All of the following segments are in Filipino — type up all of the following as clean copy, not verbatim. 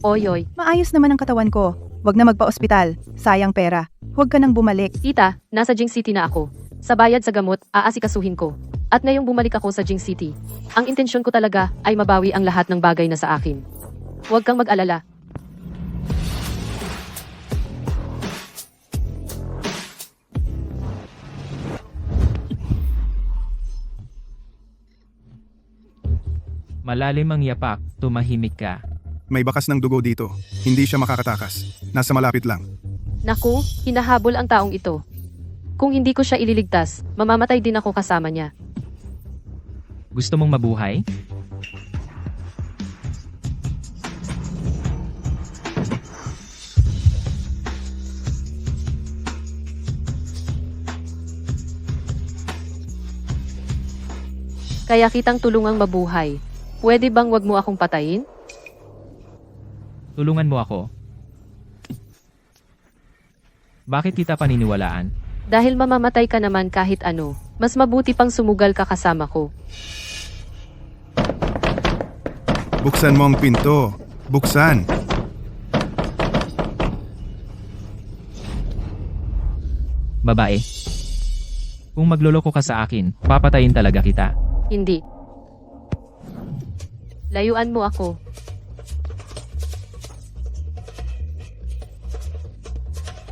Oyoy. Maayos naman ang katawan ko. Huwag na magpa-ospital. Sayang pera. Huwag ka nang bumalik. Tita, nasa Jing City na ako. Sa bayad sa gamot, aasikasuhin ko. At ngayong bumalik ako sa Jing City, ang intensyon ko talaga ay mabawi ang lahat ng bagay na sa akin. Huwag kang mag-alala. Malalim ang yapak, tumahimik ka. May bakas ng dugo dito. Hindi siya makakatakas. Nasa malapit lang. Naku, hinahabol ang taong ito. Kung hindi ko siya ililigtas, mamamatay din ako kasama niya. Gusto mong mabuhay? Kaya kitang tulungang mabuhay. Pwede bang wag mo akong patayin? Tulungan mo ako. Bakit kita paniniwalaan? Dahil mamamatay ka naman kahit ano, mas mabuti pang sumugal ka kasama ko. Buksan mo ang pinto. Buksan. Babae. Kung magloloko ka sa akin, papatayin talaga kita. Hindi. Layuan mo ako.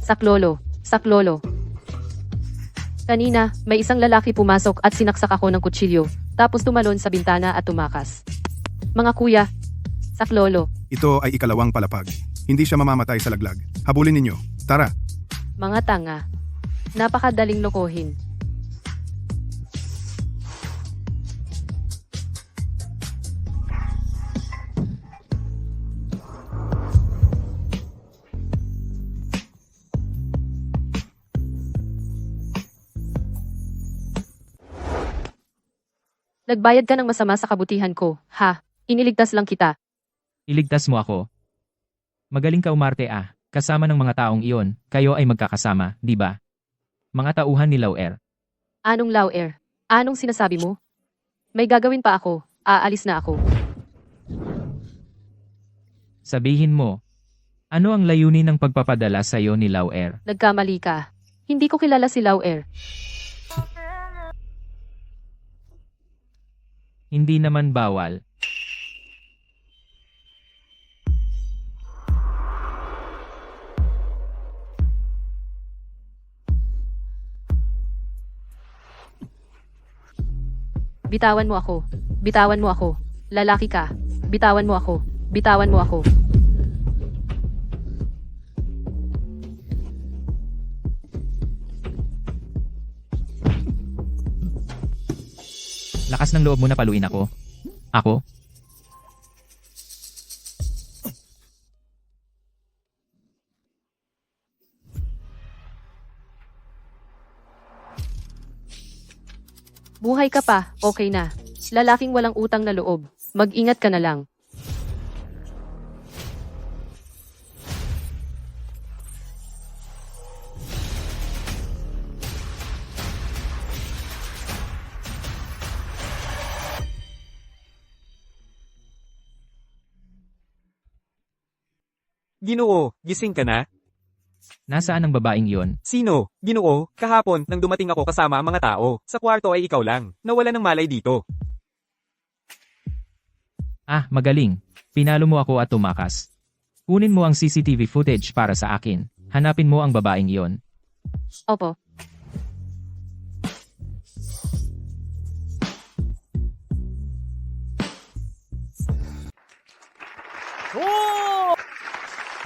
Saklolo, saklolo. Kanina, may isang lalaki pumasok at sinaksak ako ng kutsilyo, tapos tumalon sa bintana at tumakas. Mga kuya, saklolo, Ito ay ikalawang palapag. Hindi siya mamamatay sa laglag. Habulin ninyo. Tara. mga tanga. Napakadaling lokohin. Nagbayad ka ng masama sa kabutihan ko, ha? Iniligtas lang kita. Iligtas mo ako. Magaling ka umarte ah. Kasama ng mga taong iyon, kayo ay magkakasama, di ba? Mga tauhan ni Lauer. Anong Lauer? Anong sinasabi mo? May gagawin pa ako. Aalis na ako. Sabihin mo, ano ang layunin ng pagpapadala sa iyo ni Lauer? Nagkamali ka. Hindi ko kilala si Lauer. Hindi naman bawal. Bitawan mo ako. Bitawan mo ako. Lalaki ka. Bitawan mo ako. Bitawan mo ako. Lakas ng loob mo na paluin ako. Ako? Buhay ka pa, okay na. Lalaking walang utang na loob. Mag-ingat ka na lang. Ginoo, gising ka na? Nasaan ang babaeng iyon? Sino? Ginoo, kahapon nang dumating ako kasama ang mga tao, sa kwarto ay ikaw lang. Nawala ng malay dito. Ah, magaling. Pinalo mo ako at tumakas. Kunin mo ang CCTV footage para sa akin. Hanapin mo ang babaeng iyon. Opo.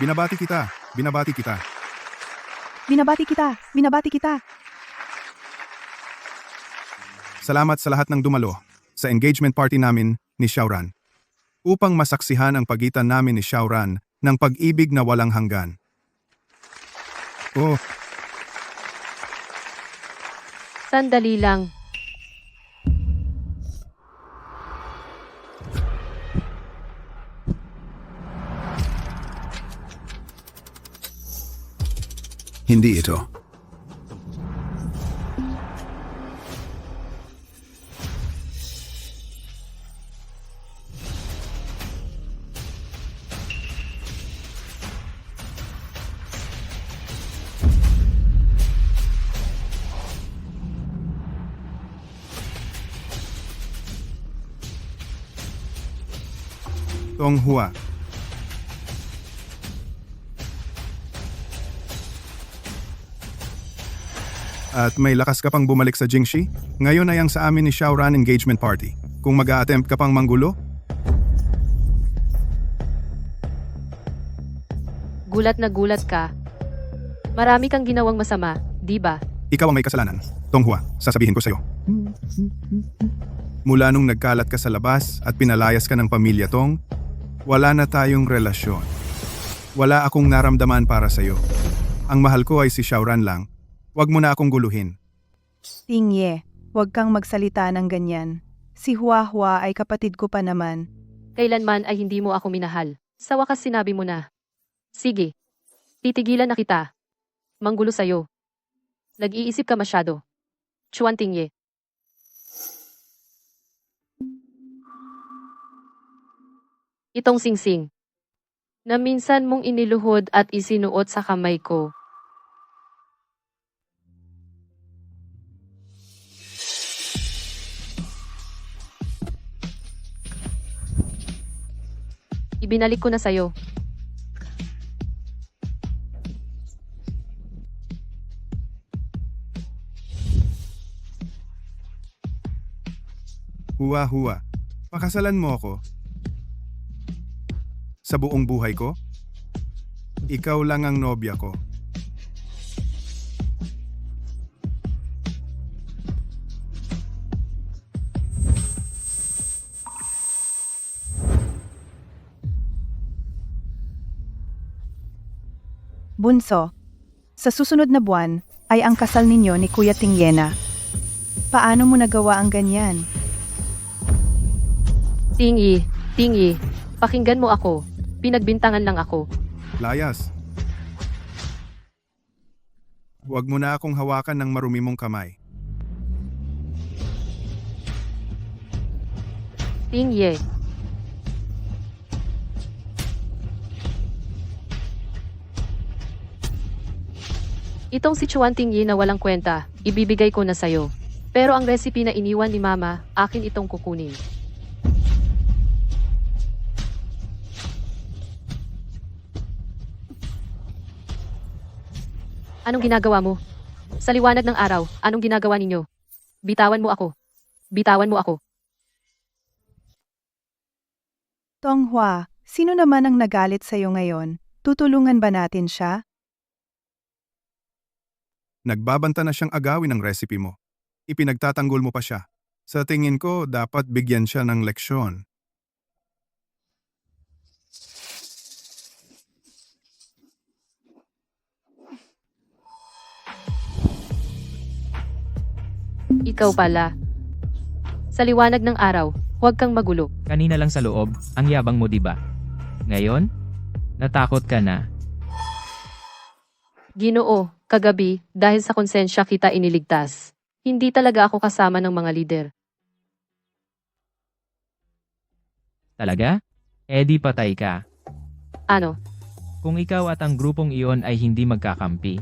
Binabati kita. Binabati kita. Binabati kita. Binabati kita. Salamat sa lahat ng dumalo sa engagement party namin ni Xiaoran. Upang masaksihan ang pagitan namin ni Xiaoran ng pag-ibig na walang hanggan. Oh, Sandali lang. hindi ito. Tonghua. At may lakas ka pang bumalik sa Jingxi? Ngayon ay ang sa amin ni Xiaoran engagement party. Kung mag-a-attempt ka pang manggulo, Gulat na gulat ka. Marami kang ginawang masama, di ba? ikaw ang may kasalanan. Tonghua, sasabihin ko sa'yo. Mula nung nagkalat ka sa labas at pinalayas ka ng pamilya Tong, wala na tayong relasyon. Wala akong naramdaman para sa'yo. Ang mahal ko ay si Xiaoran lang. Huwag mo na akong guluhin. Tingye, huwag kang magsalita ng ganyan. Si Hua Hua ay kapatid ko pa naman. Kailanman ay hindi mo ako minahal. Sa wakas sinabi mo na. Sige. Titigilan na kita. Manggulo sa'yo. Nag-iisip ka masyado. Chuan Tingye. Itong singsing. Na minsan mong iniluhod at isinuot sa kamay ko. Ibinalik ko na sa'yo. Hua Hua, pakasalan mo ako. Sa buong buhay ko, ikaw lang ang nobya ko. Bunso, sa susunod na buwan ay ang kasal ninyo ni Kuya Tingyena. Paano mo nagawa ang ganyan? Tingi, pakinggan mo ako. Pinagbintangan lang ako. Layas. Huwag mo na akong hawakan ng marumi mong kamay. Tingye. Itong si Chuan Tingye na walang kwenta, ibibigay ko na sa'yo. Pero ang recipe na iniwan ni Mama, akin itong kukunin. Anong ginagawa mo? Sa liwanag ng araw, anong ginagawa ninyo? Bitawan mo ako. Bitawan mo ako. Tonghua, sino naman ang nagalit sa'yo ngayon? Tutulungan ba natin siya? Nagbabanta na siyang agawin ang recipe mo. Ipinagtatanggol mo pa siya. Sa tingin ko, dapat bigyan siya ng leksyon. Ikaw pala. Sa liwanag ng araw, huwag kang magulo. Kanina lang sa loob, ang yabang mo 'di ba? Ngayon, natakot ka na. Ginoo, kagabi, dahil sa konsensya kita iniligtas. Hindi talaga ako kasama ng mga lider. Talaga? Di patay ka. Ano? Kung ikaw at ang grupong iyon ay hindi magkakampi,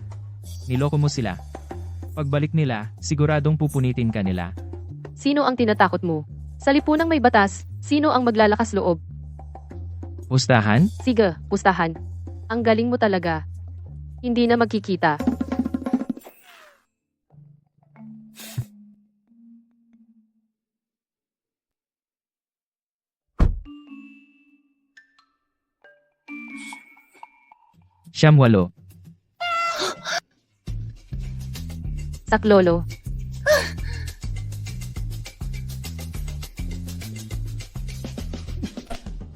niloko mo sila. Pagbalik nila, siguradong pupunitin ka nila. Sino ang tinatakot mo? Sa lipunang may batas, sino ang maglalakas loob? Pustahan? Sige, pustahan. Ang galing mo talaga. Hindi na magkikita. Siyam-walo. Saklolo.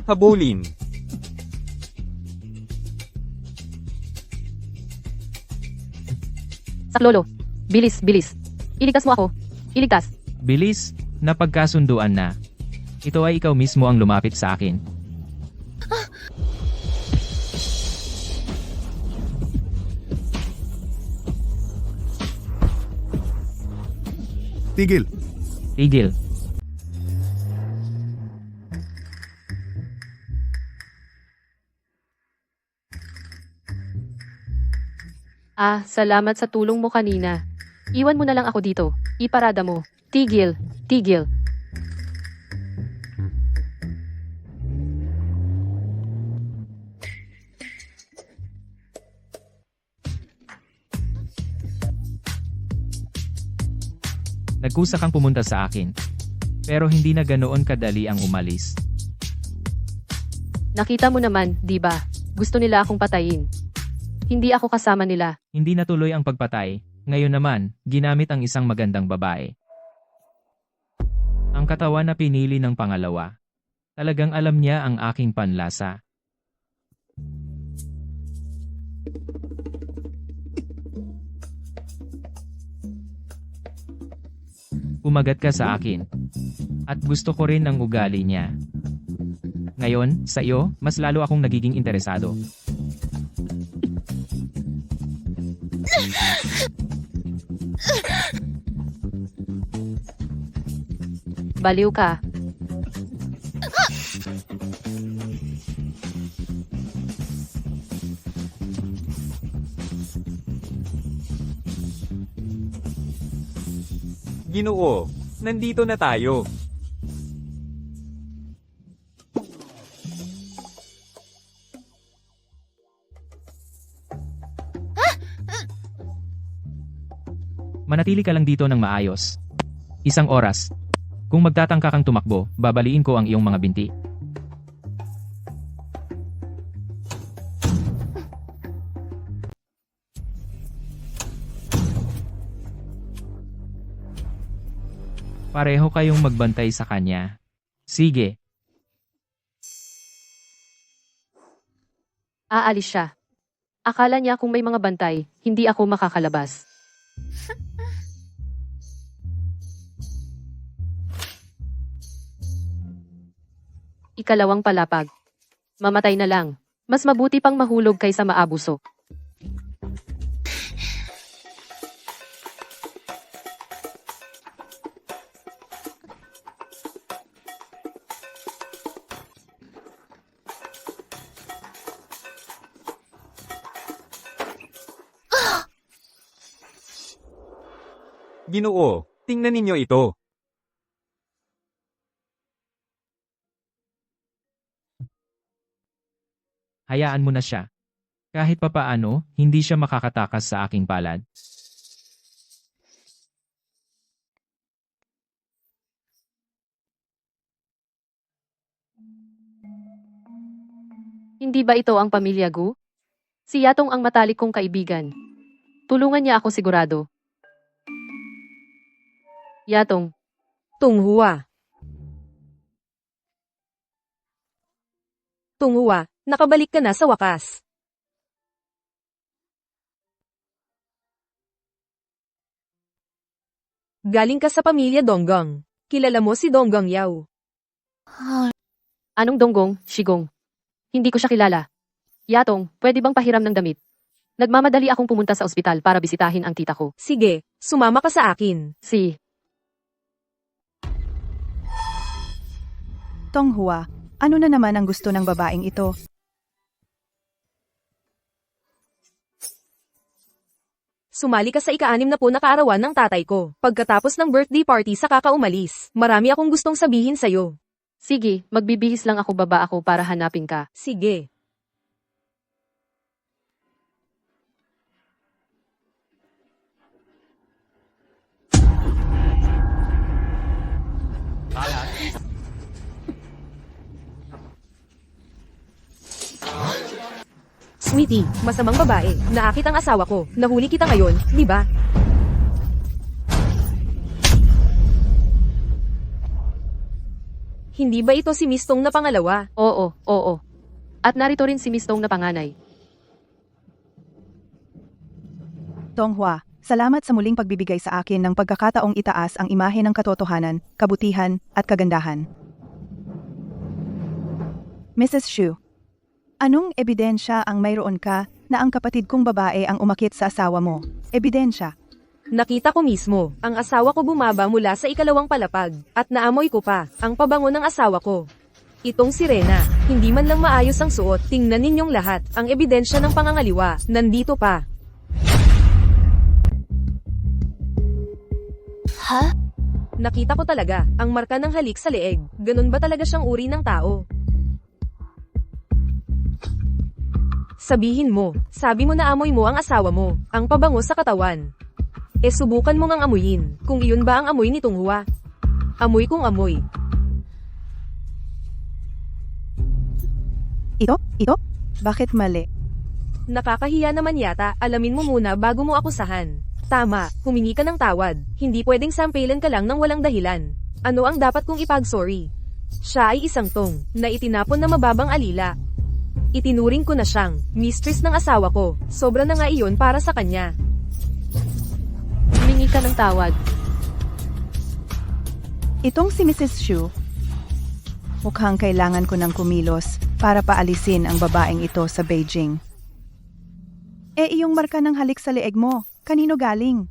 Habulin. Saklolo. Bilis, bilis. Iligtas mo ako. Iligtas. Bilis, napagkasunduan na. Ito ay ikaw mismo ang lumapit sa akin. Tigil! Tigil. Salamat sa tulong mo kanina. Iwan mo na lang ako dito. Iparada mo. Tigil, tigil. Nagkusa kang pumunta sa akin. Pero hindi na ganoon kadali ang umalis. Nakita mo naman, di ba? Gusto nila akong patayin. Hindi ako kasama nila. Hindi natuloy ang pagpatay. Ngayon naman, ginamit ang isang magandang babae. Ang katawan na pinili ng pangalawa. Talagang alam niya ang aking panlasa. Umagat ka sa akin. At gusto ko rin ang ugali niya. Ngayon, sa iyo, mas lalo akong nagiging interesado. Baliw ka. Ginoo, nandito na tayo. Manatili ka lang dito ng maayos. Isang oras. Kung magtatangka kang tumakbo, babaliin ko ang iyong mga binti. Pareho kayong magbantay sa kanya. Sige. Aalis siya. Akala niya kung may mga bantay, hindi ako makakalabas. Ikalawang palapag. Mamatay na lang. Mas mabuti pang mahulog kaysa maabuso. Ginoo, tingnan ninyo ito. Hayaan mo na siya. Kahit papaano, hindi siya makakatakas sa aking palad. Hindi ba ito ang pamilya Gu? Si Yatong ang matalik kong kaibigan. Tulungan niya ako sigurado. Yatong, Tunghua. Tunghua, nakabalik ka na sa wakas. Galing ka sa pamilya Donggong. Kilala mo si Donggong Yao. anong donggong, shigong? Hindi ko siya kilala. Yatong, pwede bang pahiram ng damit? Nagmamadali akong pumunta sa ospital para bisitahin ang tita ko. Sige, sumama ka sa akin. Si, Tonghua, ano na naman ang gusto ng babaeng ito? Sumali ka sa ika-6 na po na kaarawan ng tatay ko. Pagkatapos ng birthday party sa kakaumalis, marami akong gustong sabihin sa'yo. sige, magbibihis lang ako baba ako para hanapin ka. Sige. Sweetie, masamang babae. Naakit ang asawa ko. Nahuli kita ngayon, di ba? Hindi ba ito si Mistong na pangalawa? Oo. At narito rin si Miss Tong na panganay. Tonghua, salamat sa muling pagbibigay sa akin ng pagkakataong itaas ang imahe ng katotohanan, kabutihan, at kagandahan. Mrs. Xu, anong ebidensya ang mayroon ka na ang kapatid kong babae ang umakit sa asawa mo? Ebidensya. Nakita ko mismo, ang asawa ko bumaba mula sa ikalawang palapag, at naamoy ko pa, ang pabango ng asawa ko. Itong sirena, hindi man lang maayos ang suot, tingnan ninyong lahat, ang ebidensya ng pangangaliwa, nandito pa. Ha? Nakita ko talaga, ang marka ng halik sa leeg, ganun ba talaga siyang uri ng tao? Sabihin mo, sabi mo na amoy mo ang asawa mo, ang pabango sa katawan. Subukan mo ngang amuyin, kung iyon ba ang amoy ni Tunghua. Amoy kung amoy. Ito? Bakit mali? Nakakahiya naman yata, alamin mo muna bago mo akusahan. Tama, humingi ka ng tawad, hindi pwedeng sampilan ka lang ng walang dahilan. Ano ang dapat kong ipag-sorry? Siya ay isang tong, na itinapon na mababang alila. Itinuring ko na siyang, mistress ng asawa ko, sobra na nga iyon para sa kanya. Humingi ka ng tawad. Itong si Mrs. Shu, mukhang kailangan ko ng kumilos para paalisin ang babaeng ito sa Beijing. Iyong marka ng halik sa leeg mo, kanino galing?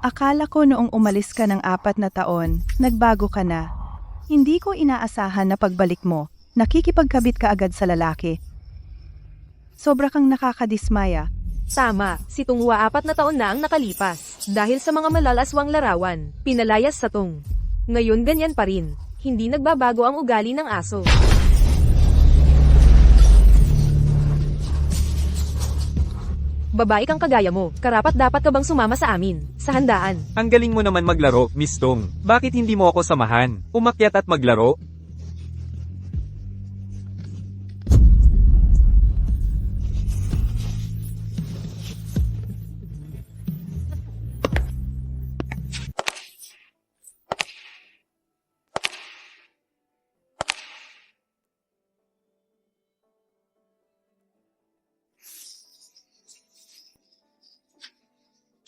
Akala ko noong umalis ka ng 4 na taon, nagbago ka na. Hindi ko inaasahan na pagbalik mo, nakikipagkabit ka agad sa lalaki. Sobra kang nakakadismaya. Tama, si Tunghua 4 na taon na ang nakalipas. Dahil sa mga malalaswang larawan, pinalayas sa tong. Ngayon ganyan pa rin. Hindi nagbabago ang ugali ng aso. Babae kang kagaya mo, karapat dapat ka bang sumama sa amin, sa handaan? Ang galing mo naman maglaro, Miss Tong. Bakit hindi mo ako samahan? Umakyat at maglaro?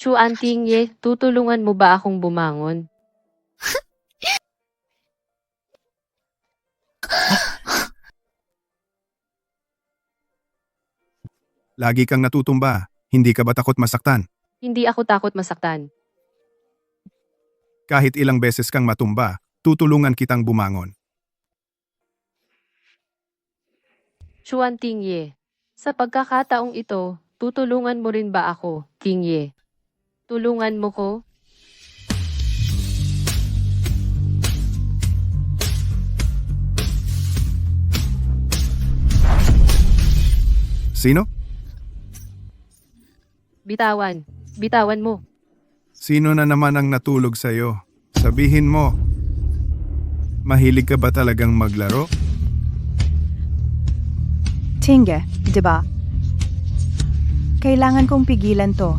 Chu Anting Ye, tutulungan mo ba akong bumangon? Lagi kang natutumba. Hindi ka ba takot masaktan? Hindi ako takot masaktan. Kahit ilang beses kang matumba, tutulungan kitang bumangon. Chu Anting Ye, sa pagkakataong ito, tutulungan mo rin ba ako, Ting Ye? Tulungan mo ko? Sino? Bitawan. Bitawan mo. Sino na naman ang natulog sa'yo? Sabihin mo. Mahilig ka ba talagang maglaro? Tinge, di ba? Kailangan kong pigilan to.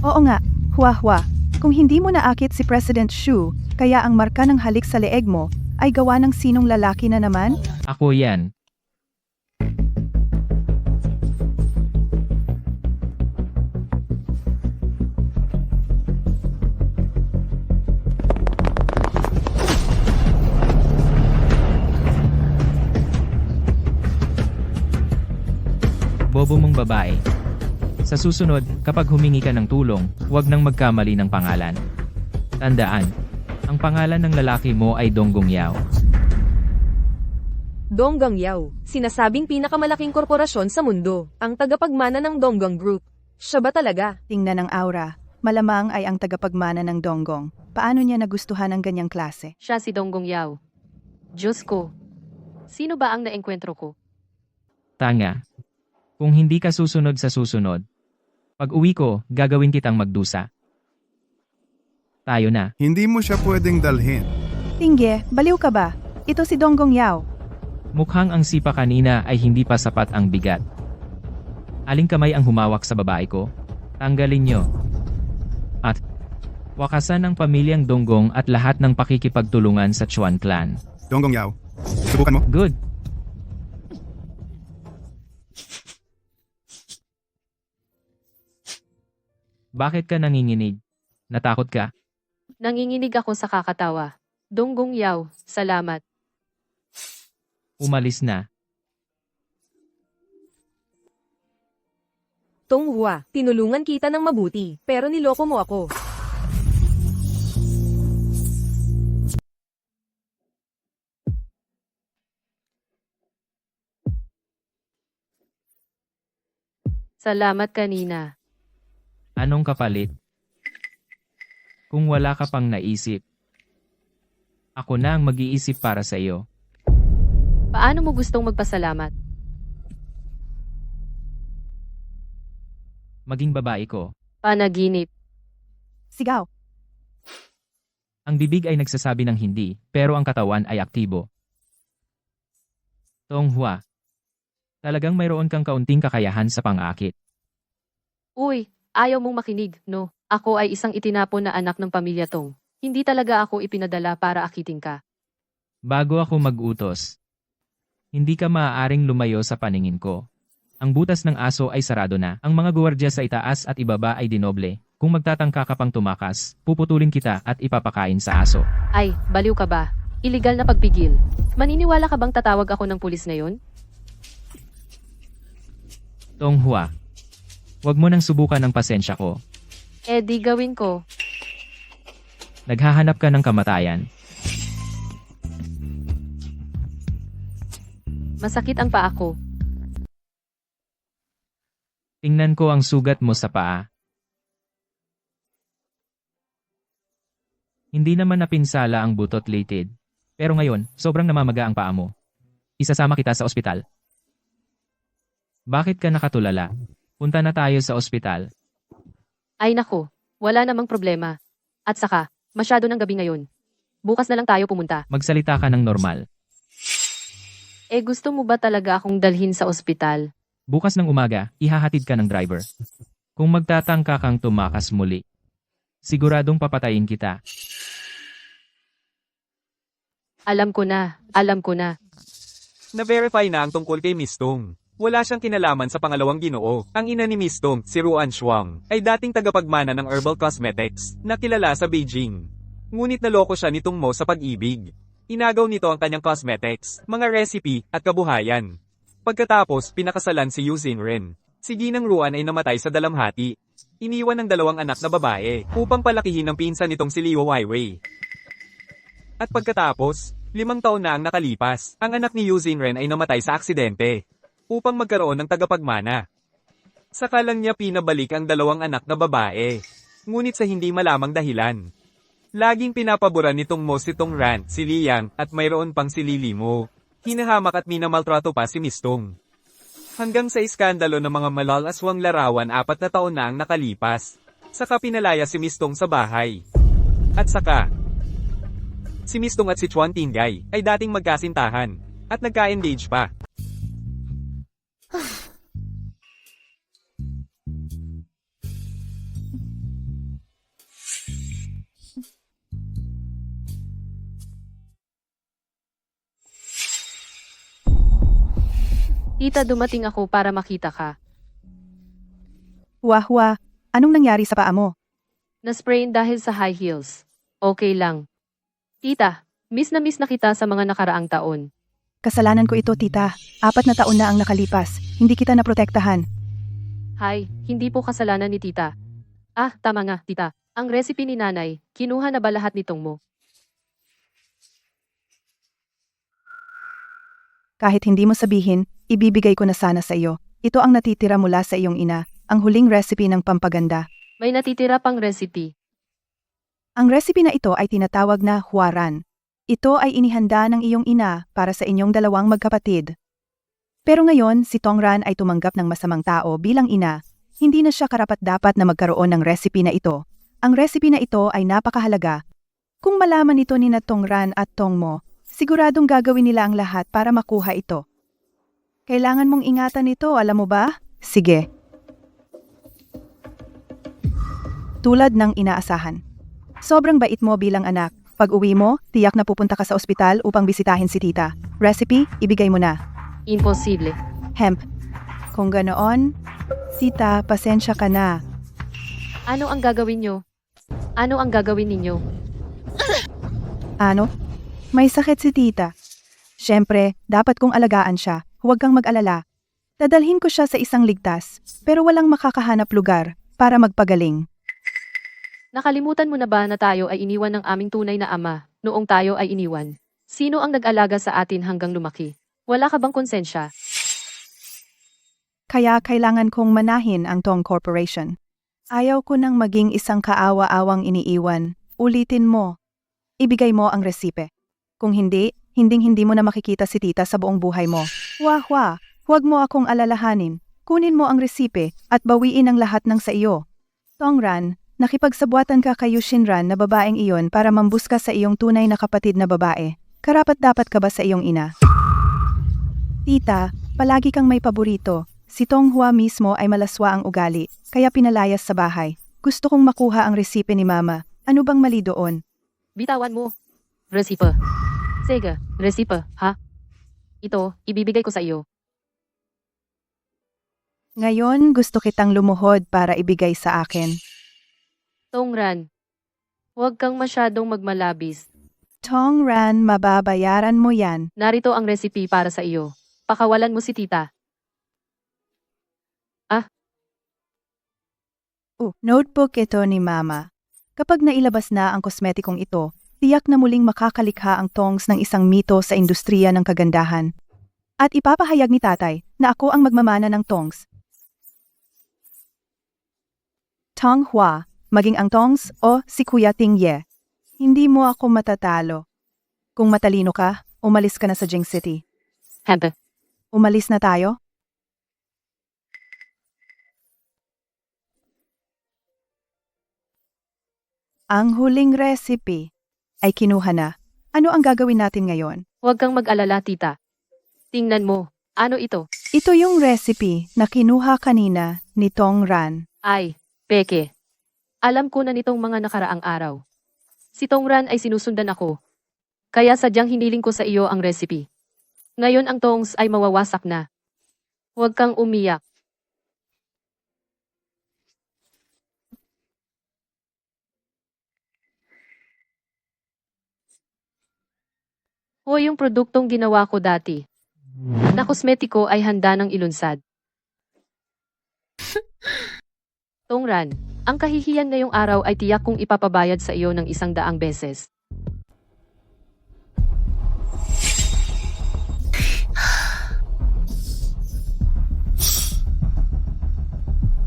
Oo nga, Hua. Kung hindi mo naakit si President Shu, kaya ang marka ng halik sa leeg mo ay gawa ng sinong lalaki na naman? Ako yan. Bobo mong babae. Sa susunod, kapag humingi ka ng tulong, huwag nang magkamali ng pangalan. Tandaan, ang pangalan ng lalaki mo ay Donggong Yao. Donggang Yao, sinasabing pinakamalaking korporasyon sa mundo, ang tagapagmana ng Donggang Group. Siya ba talaga? Tingnan ng aura, malamang ay ang tagapagmana ng Donggong. Paano niya nagustuhan ang ganyang klase? Siya si Donggong Yao. Diyos ko. Sino ba ang naengkwentro ko? Tanga. Kung hindi ka susunod sa susunod, pag uwi ko, gagawin kitang magdusa. Tayo na. Hindi mo siya pwedeng dalhin. Tingge, baliw ka ba? Ito si Donggong Yao. Mukhang ang sipa kanina ay hindi pa sapat ang bigat. Aling kamay ang humawak sa babae ko? Tanggalin nyo. At wakasan ang pamilyang Donggong at lahat ng pakikipagtulungan sa Chuan Clan. Donggong Yao. Subukan mo. Good. Bakit ka nanginginig? Natakot ka? Nanginginig ako sa kakatawa. Donggong Yao, salamat. Umalis na. Tunghua, tinulungan kita ng mabuti, pero niloko mo ako. Salamat kanina. Anong kapalit? Kung wala ka pang naisip, ako na ang mag-iisip para sa iyo. Paano mo gustong magpasalamat? Maging babae ko. Panaginip. Sigaw. Ang bibig ay nagsasabi ng hindi, pero ang katawan ay aktibo. Tonghua. Talagang mayroon kang kaunting kakayahan sa pang-akit. Uy, ayaw mong makinig, no? Ako ay isang itinapon na anak ng pamilya Tong. Hindi talaga ako ipinadala para akitin ka. Bago ako mag-utos, hindi ka maaaring lumayo sa paningin ko. Ang butas ng aso ay sarado na. Ang mga guwardya sa itaas at ibaba ay dinoble. Kung magtatangka ka pang tumakas, puputulin kita at ipapakain sa aso. Ay, baliw ka ba? Iligal na pagpigil. Maniniwala ka bang tatawag ako ng pulis ngayon? Tonghua. Huwag mo nang subukan ang pasensya ko. Eh di gawin ko. Naghahanap ka ng kamatayan. Masakit ang paa ko. Tingnan ko ang sugat mo sa paa. Hindi naman napinsala ang butot lated. Pero ngayon, sobrang namamaga ang paa mo. Isasama kita sa ospital. Bakit ka nakatulala? Punta na tayo sa ospital. Ay nako, wala namang problema. At saka, masyado ng gabi ngayon. Bukas na lang tayo pumunta. Magsalita ka ng normal. Eh gusto mo ba talaga akong dalhin sa ospital? Bukas ng umaga, ihahatid ka ng driver. Kung magtatangka kang tumakas muli, siguradong papatayin kita. Alam ko na. Na-verify na ang tungkol kay Miss Tong. Wala siyang kinalaman sa pangalawang ginoo. Ang ina ni Miss Tong, si Ruan Shuang, ay dating tagapagmana ng herbal cosmetics, na kilala sa Beijing. Ngunit naloko siya ni Tong Mo sa pag-ibig. Inagaw nito ang kanyang cosmetics, mga recipe, at kabuhayan. Pagkatapos, pinakasalan si Yu Xinren. Si Ginang Ruan ay namatay sa dalamhati. Iniwan ng 2 anak na babae, upang palakihin ng pinsan nitong si Liu Weiwei. At pagkatapos, 5 taon na ang nakalipas, ang anak ni Yu Xinren ay namatay sa aksidente, upang magkaroon ng tagapagmana. Saka lang niya pinabalik ang 2 anak na babae, ngunit sa hindi malamang dahilan. Laging pinapaboran nitong Mo si Tong Ran, si Liang, at mayroon pang si Lili Mo. Hinahamak at minamaltrato pa si Miss Tong. Hanggang sa iskandalo ng mga malalaswang larawan 4 na taon na ang nakalipas. Saka pinalaya si Miss Tong sa bahay. At saka, si Miss Tong at si Chuan Tingay ay dating magkasintahan at nagka-engage pa. Tita, dumating ako para makita ka. Wah, anong nangyari sa paa mo? Na-sprain dahil sa high heels. Okay lang. Tita, miss na kita sa mga nakaraang taon. Kasalanan ko ito, tita. 4 na taon na ang nakalipas. Hindi kita naprotektahan. Hi, hindi po kasalanan ni tita. Ah, tama nga, tita. Ang recipe ni nanay, kinuha na ba lahat nitong mo? Kahit hindi mo sabihin, ibibigay ko na sana sa iyo. Ito ang natitira mula sa iyong ina, ang huling recipe ng pampaganda. May natitira pang recipe. Ang recipe na ito ay tinatawag na huaran. Ito ay inihanda ng iyong ina para sa inyong 2 magkapatid. Pero ngayon, si Tongran ay tumanggap ng masamang tao bilang ina. Hindi na siya karapat-dapat na magkaroon ng recipe na ito. Ang recipe na ito ay napakahalaga. Kung malaman ito ni na Tongran at Tongmo, siguradong gagawin nila ang lahat para makuha ito. Kailangan mong ingatan ito, alam mo ba? Sige. Tulad ng inaasahan. Sobrang bait mo bilang anak. Pag uwi mo, tiyak na pupunta ka sa ospital upang bisitahin si tita. Recipe, ibigay mo na. Imposible. Hemp. Kung ganoon, tita, pasensya ka na. Ano ang gagawin nyo? Ano ang gagawin ninyo? Ano? May sakit si tita. Siyempre, dapat kong alagaan siya. Huwag kang mag-alala. Dadalhin ko siya sa isang ligtas, pero walang makakahanap lugar para magpagaling. Nakalimutan mo na ba na tayo ay iniwan ng aming tunay na ama, noong tayo ay iniwan? Sino ang nag-alaga sa atin hanggang lumaki? Wala ka bang konsensya? Kaya kailangan kong manahin ang Tong Corporation. Ayaw ko nang maging isang kaawa-awang iniiwan. Ulitin mo. Ibigay mo ang resipe. Kung hindi, hindi mo na makikita si tita sa buong buhay mo. Wah, huwag mo akong alalahanin. Kunin mo ang resipe at bawiin ang lahat ng sa iyo. Tongran, nakipagsabuatan ka kay Yushinran na babaeng iyon para mambuska sa iyong tunay na kapatid na babae. Karapat-dapat ka ba sa iyong ina? Tita, palagi kang may paborito. Si Tonghua mismo ay malaswa ang ugali, kaya pinalayas sa bahay. Gusto kong makuha ang resipe ni Mama. Ano bang mali doon? Bitawan mo. Resipe. Sige, resipe, ha? Ito, ibibigay ko sa iyo. Ngayon gusto kitang lumuhod para ibigay sa akin. Tongran, huwag kang masyadong magmalabis. Tongran, mababayaran mo yan. Narito ang recipe para sa iyo. Pakawalan mo si tita. Notebook ito ni Mama. Kapag nailabas na ang kosmetikong ito, tiyak na muling makakalikha ang tongs ng isang mito sa industriya ng kagandahan. At ipapahayag ni tatay na ako ang magmamana ng tongs. Tonghua, maging ang tongs o si Kuya Tingye. Hindi mo ako matatalo. Kung matalino ka, umalis ka na sa Jing City. Hempe. Umalis na tayo? Ang huling recipe ay kinuha na. Ano ang gagawin natin ngayon? Huwag kang mag-alala, tita. Tingnan mo. Ano ito? Ito yung recipe na kinuha kanina ni Tongran. Ay, peke. Alam ko na nitong mga nakaraang araw. Si Tongran ay sinusundan ako. Kaya sadyang hiniling ko sa iyo ang recipe. Ngayon ang tongs ay mawawasak na. Huwag kang umiyak. O yung produktong ginawa ko dati. Na kosmetiko ay handa ng ilunsad. Tongran, ang kahihiyan ngayong araw ay tiyak kong ipapabayad sa iyo ng 100 beses.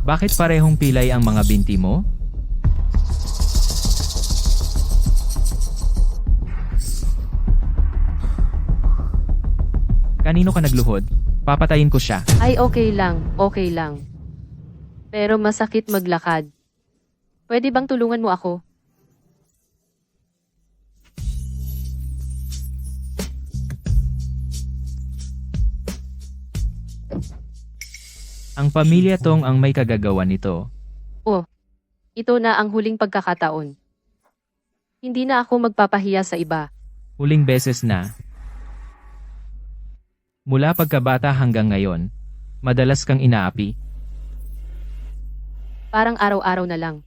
Bakit parehong pilay ang mga binti mo? Kanino ka nagluhod? Papatayin ko siya. Ay okay lang, okay lang. Pero masakit maglakad. Pwede bang tulungan mo ako? Ang pamilya Tong ang may kagagawa nito. Ito na ang huling pagkakataon. Hindi na ako magpapahiya sa iba. Huling beses na. Mula pagkabata hanggang ngayon, madalas kang inaapi. Parang araw-araw na lang.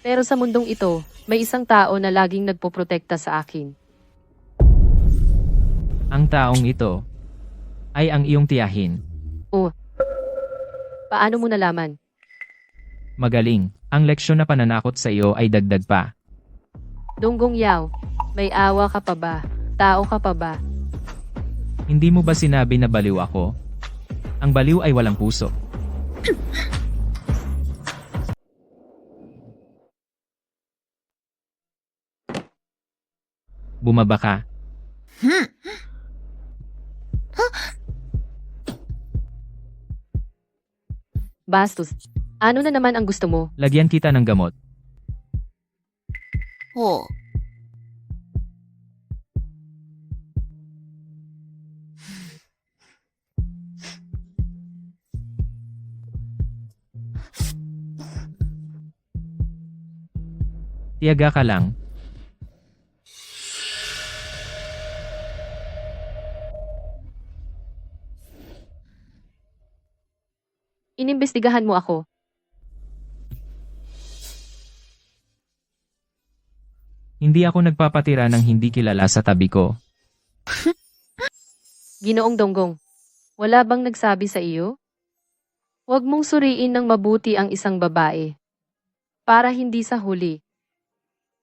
Pero sa mundong ito, may isang tao na laging nagpoprotekta sa akin. Ang taong ito ay ang iyong tiyahin. Paano mo nalaman? Magaling. Ang leksyon na pananakot sa iyo ay dagdag pa. Donggong Yao, may awa ka pa ba? Tao ka pa ba? Hindi mo ba sinabi na baliw ako? Ang baliw ay walang puso. Bumaba ka. Bastos. Ano na naman ang gusto mo? Lagyan kita ng gamot. Tiyaga ka lang. Inimbestigahan mo ako. Hindi ako nagpapatira ng hindi kilala sa tabi ko. Ginoong Donggong, wala bang nagsabi sa iyo? Huwag mong suriin ng mabuti ang isang babae. Para hindi sa huli.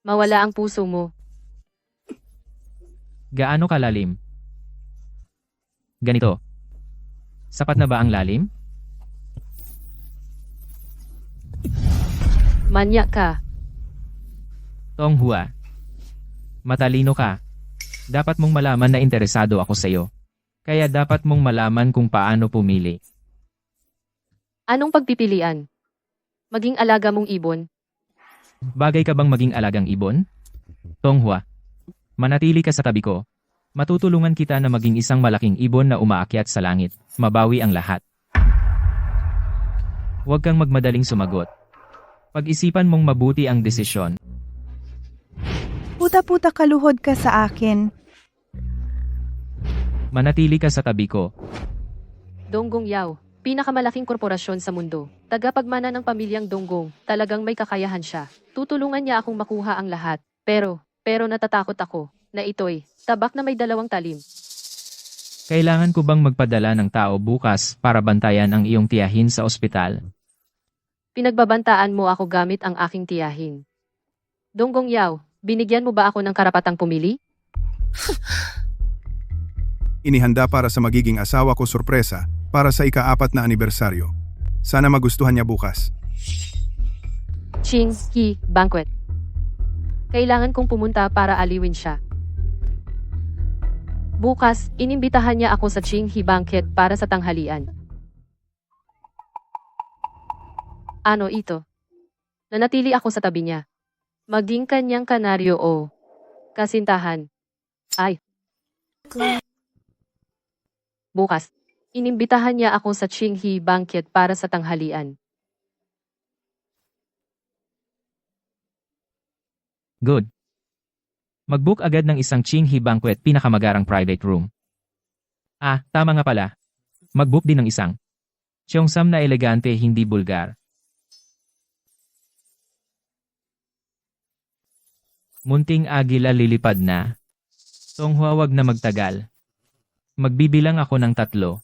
Mawala ang puso mo. Gaano kalalim? Ganito. Sapat na ba ang lalim? Manyak ka. Tonghua. Matalino ka. Dapat mong malaman na interesado ako sa iyo. Kaya dapat mong malaman kung paano pumili. Anong pagpipilian? Maging alaga mong ibon? Bagay ka bang maging alagang ibon? Tonghua, manatili ka sa tabi ko. Matutulungan kita na maging isang malaking ibon na umaakyat sa langit. Mabawi ang lahat. Huwag kang magmadaling sumagot. Pag-isipan mong mabuti ang desisyon. Puta-puta kaluhod ka sa akin. Manatili ka sa tabi ko. Donggong Yao, pinakamalaking korporasyon sa mundo. Tagapagmana ng pamilyang Donggong, talagang may kakayahan siya. Tutulungan niya akong makuha ang lahat. Pero natatakot ako na ito'y tabak na may 2 talim. Kailangan ko bang magpadala ng tao bukas para bantayan ang iyong tiyahin sa ospital? Pinagbabantaan mo ako gamit ang aking tiyahin. Donggong Yao, binigyan mo ba ako ng karapatang pumili? Inihanda para sa magiging asawa ko sorpresa para sa ika-4 na anibersaryo. Sana magustuhan niya bukas. Ching Hi Banquet. Kailangan kong pumunta para aliwin siya. Bukas, inimbitahan niya ako sa Ching Hi Banquet para sa tanghalian. Ano ito? Nanatili ako sa tabi niya. Maging kanyang kanaryo o kasintahan. Ay. Bukas, inimbitahan niya ako sa Ching Hi Banquet para sa tanghalian. Good. Mag-book agad ng isang Ching Hi Banquet pinakamagarang private room. Ah, tama nga pala. Mag-book din ng isang Cheongsam na elegante hindi bulgar. Munting agila lilipad na. Tonghua, wag na magtagal. Magbibilang ako ng 3.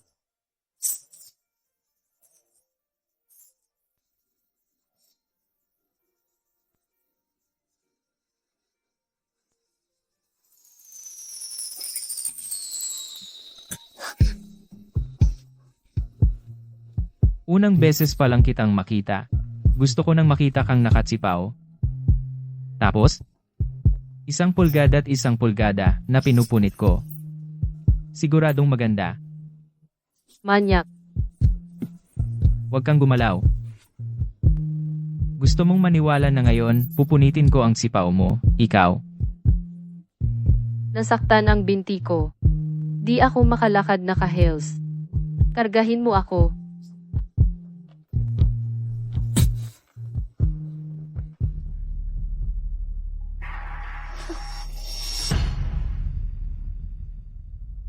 Unang beses pa lang kitang makita. Gusto ko nang makita kang nakatsipaw. Tapos, 1 pulgada at 1 pulgada na pinupunit ko. Siguradong maganda. Manyak. Huwag kang gumalaw. Gusto mong maniwala na ngayon, pupunitin ko ang sipaw mo, ikaw. Nasaktan ang binti ko. Di ako makalakad naka-heels. Kargahin mo ako.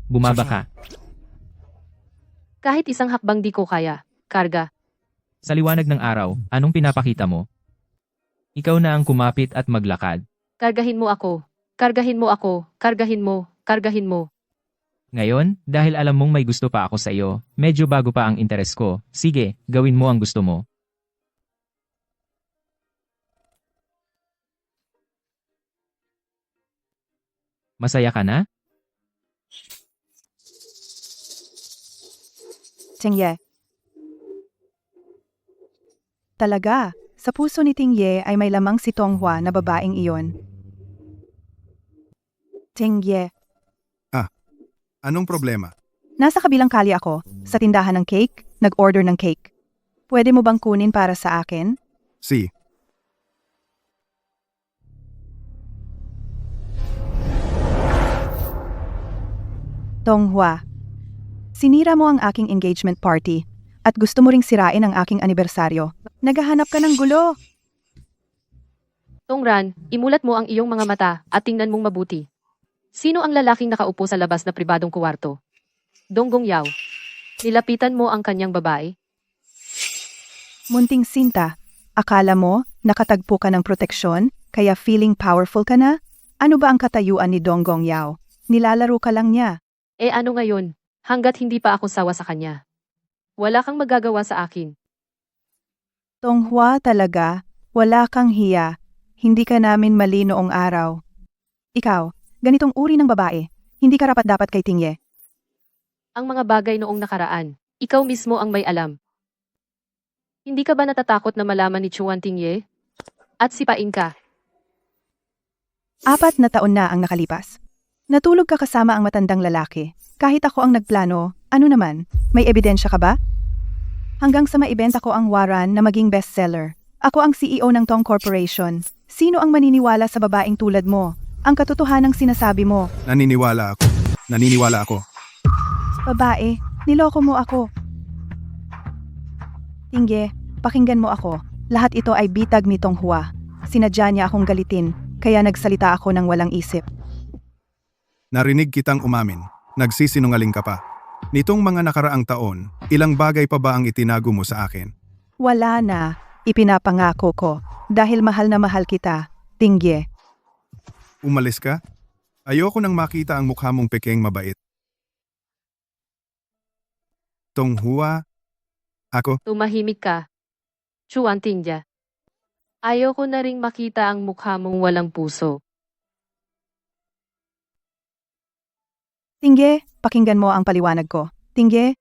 Bumaba ka. Kahit 1 hakbang di ko kaya. Karga. Sa liwanag ng araw, anong pinapakita mo? Ikaw na ang kumapit at maglakad. Kargahin mo ako. Kargahin mo ako. Kargahin mo. Kargahin mo. Ngayon, dahil alam mong may gusto pa ako sa iyo, medyo bago pa ang interes ko, sige, gawin mo ang gusto mo. Masaya ka na? Tingye. Talaga, sa puso ni Tingye ay may lamang si Tonghua na babaeng iyon. Tingye, Anong problema? nasa kabilang kalye ako, sa tindahan ng cake, nag-order ng cake. Pwede mo bang kunin para sa akin? Si. Tonghua, sinira mo ang aking engagement party at gusto mo ring sirain ang aking anibersaryo. Naghahanap ka ng gulo. Tongran, imulat mo ang iyong mga mata at tingnan mong mabuti. Sino ang lalaking nakaupo sa labas na pribadong kuwarto? Donggong Yao. Nilapitan mo ang kanyang babae? Munting Sinta, akala mo nakatagpo ka ng proteksyon kaya feeling powerful ka na? Ano ba ang katayuan ni Donggong Yao? Nilalaro ka lang niya. Eh ano ngayon, hanggat hindi pa ako sawa sa kanya? Wala kang magagawa sa akin. Tonghua talaga, wala kang hiya. Hindi ka namin mali noong araw. Ikaw, ganitong uri ng babae, hindi karapat-dapat kay Tingye. Ang mga bagay noong nakaraan, ikaw mismo ang may alam. Hindi ka ba natatakot na malaman ni Chuan Tingye? At sipain ka. 4 na taon na ang nakalipas. Natulog ka kasama ang matandang lalaki. Kahit ako ang nagplano, ano naman, may ebidensya ka ba? hanggang sa maibenta ko ang Waran na maging bestseller. Ako ang CEO ng Tong Corporation. Sino ang maniniwala sa babaeng tulad mo? Ang katotohanang sinasabi mo, Naniniwala ako. Naniniwala ako. babae, niloko mo ako. Tingge, pakinggan mo ako. Lahat ito ay bitag ni Tong Hua. Sinadya niya akong galitin, kaya nagsalita ako ng walang isip. Narinig kitang umamin. Nagsisinungaling ka pa. Nitong mga nakaraang taon, ilang bagay pa ba ang itinago mo sa akin? Wala na, ipinapangako ko. Dahil mahal na mahal kita, Tingge. Umalis ka? Ayoko nang makita ang mukha mong pekeng mabait. Tong Hua, ako, Tumahimik ka. Chuan Tingja. Ayoko na ring makita ang mukha mong walang puso. Tingge, pakinggan mo ang paliwanag ko. Tingge,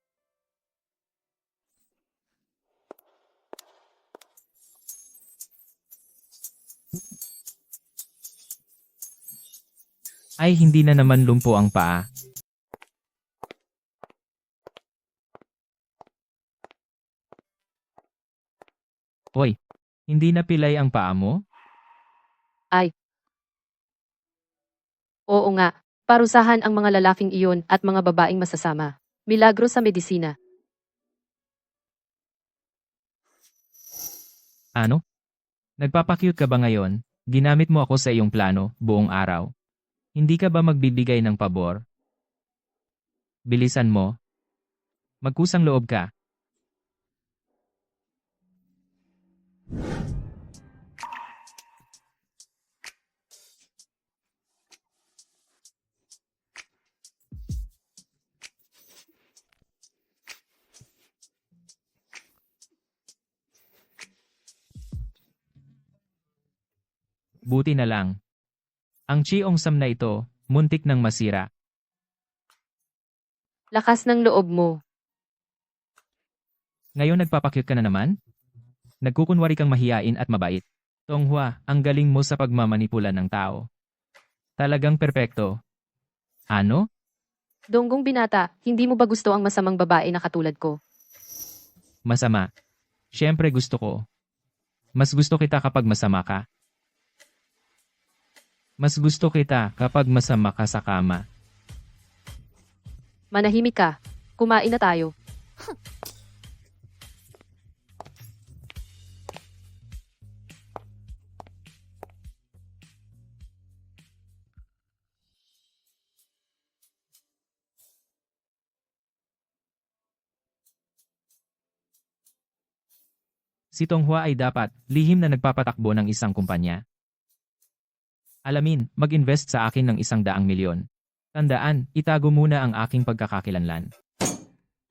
Ay hindi na naman lumpo ang paa. Hoy, hindi na pilay ang paa mo? Oo nga, parusahan ang mga lalaking iyon at mga babaeng masasama. Milagro sa medisina. Ano? Nagpapakyut ka ba ngayon? Ginamit mo ako sa iyong plano, buong araw. Hindi ka ba magbibigay ng pabor? Bilisan mo. Magkusang loob ka. Buti na lang. Ang Cheongsam na ito, muntik nang masira. Lakas ng loob mo. Ngayon nagpapakyut ka na naman? Nagkukunwari kang mahiyain at mabait. Tonghua, ang galing mo sa pagmamanipula ng tao. Talagang perpekto. Ano? Donggong binata, hindi mo ba gusto ang masamang babae na katulad ko? Masama. Siyempre gusto ko. Mas gusto kita kapag masama ka. Mas gusto kita kapag masama ka sa kama. Manahimik ka. Kumain na tayo. Si Tonghua ay dapat lihim na nagpapatakbo ng isang kumpanya. Alamin, mag-invest sa akin ng 100,000,000. Tandaan, itago muna ang aking pagkakakilanlan.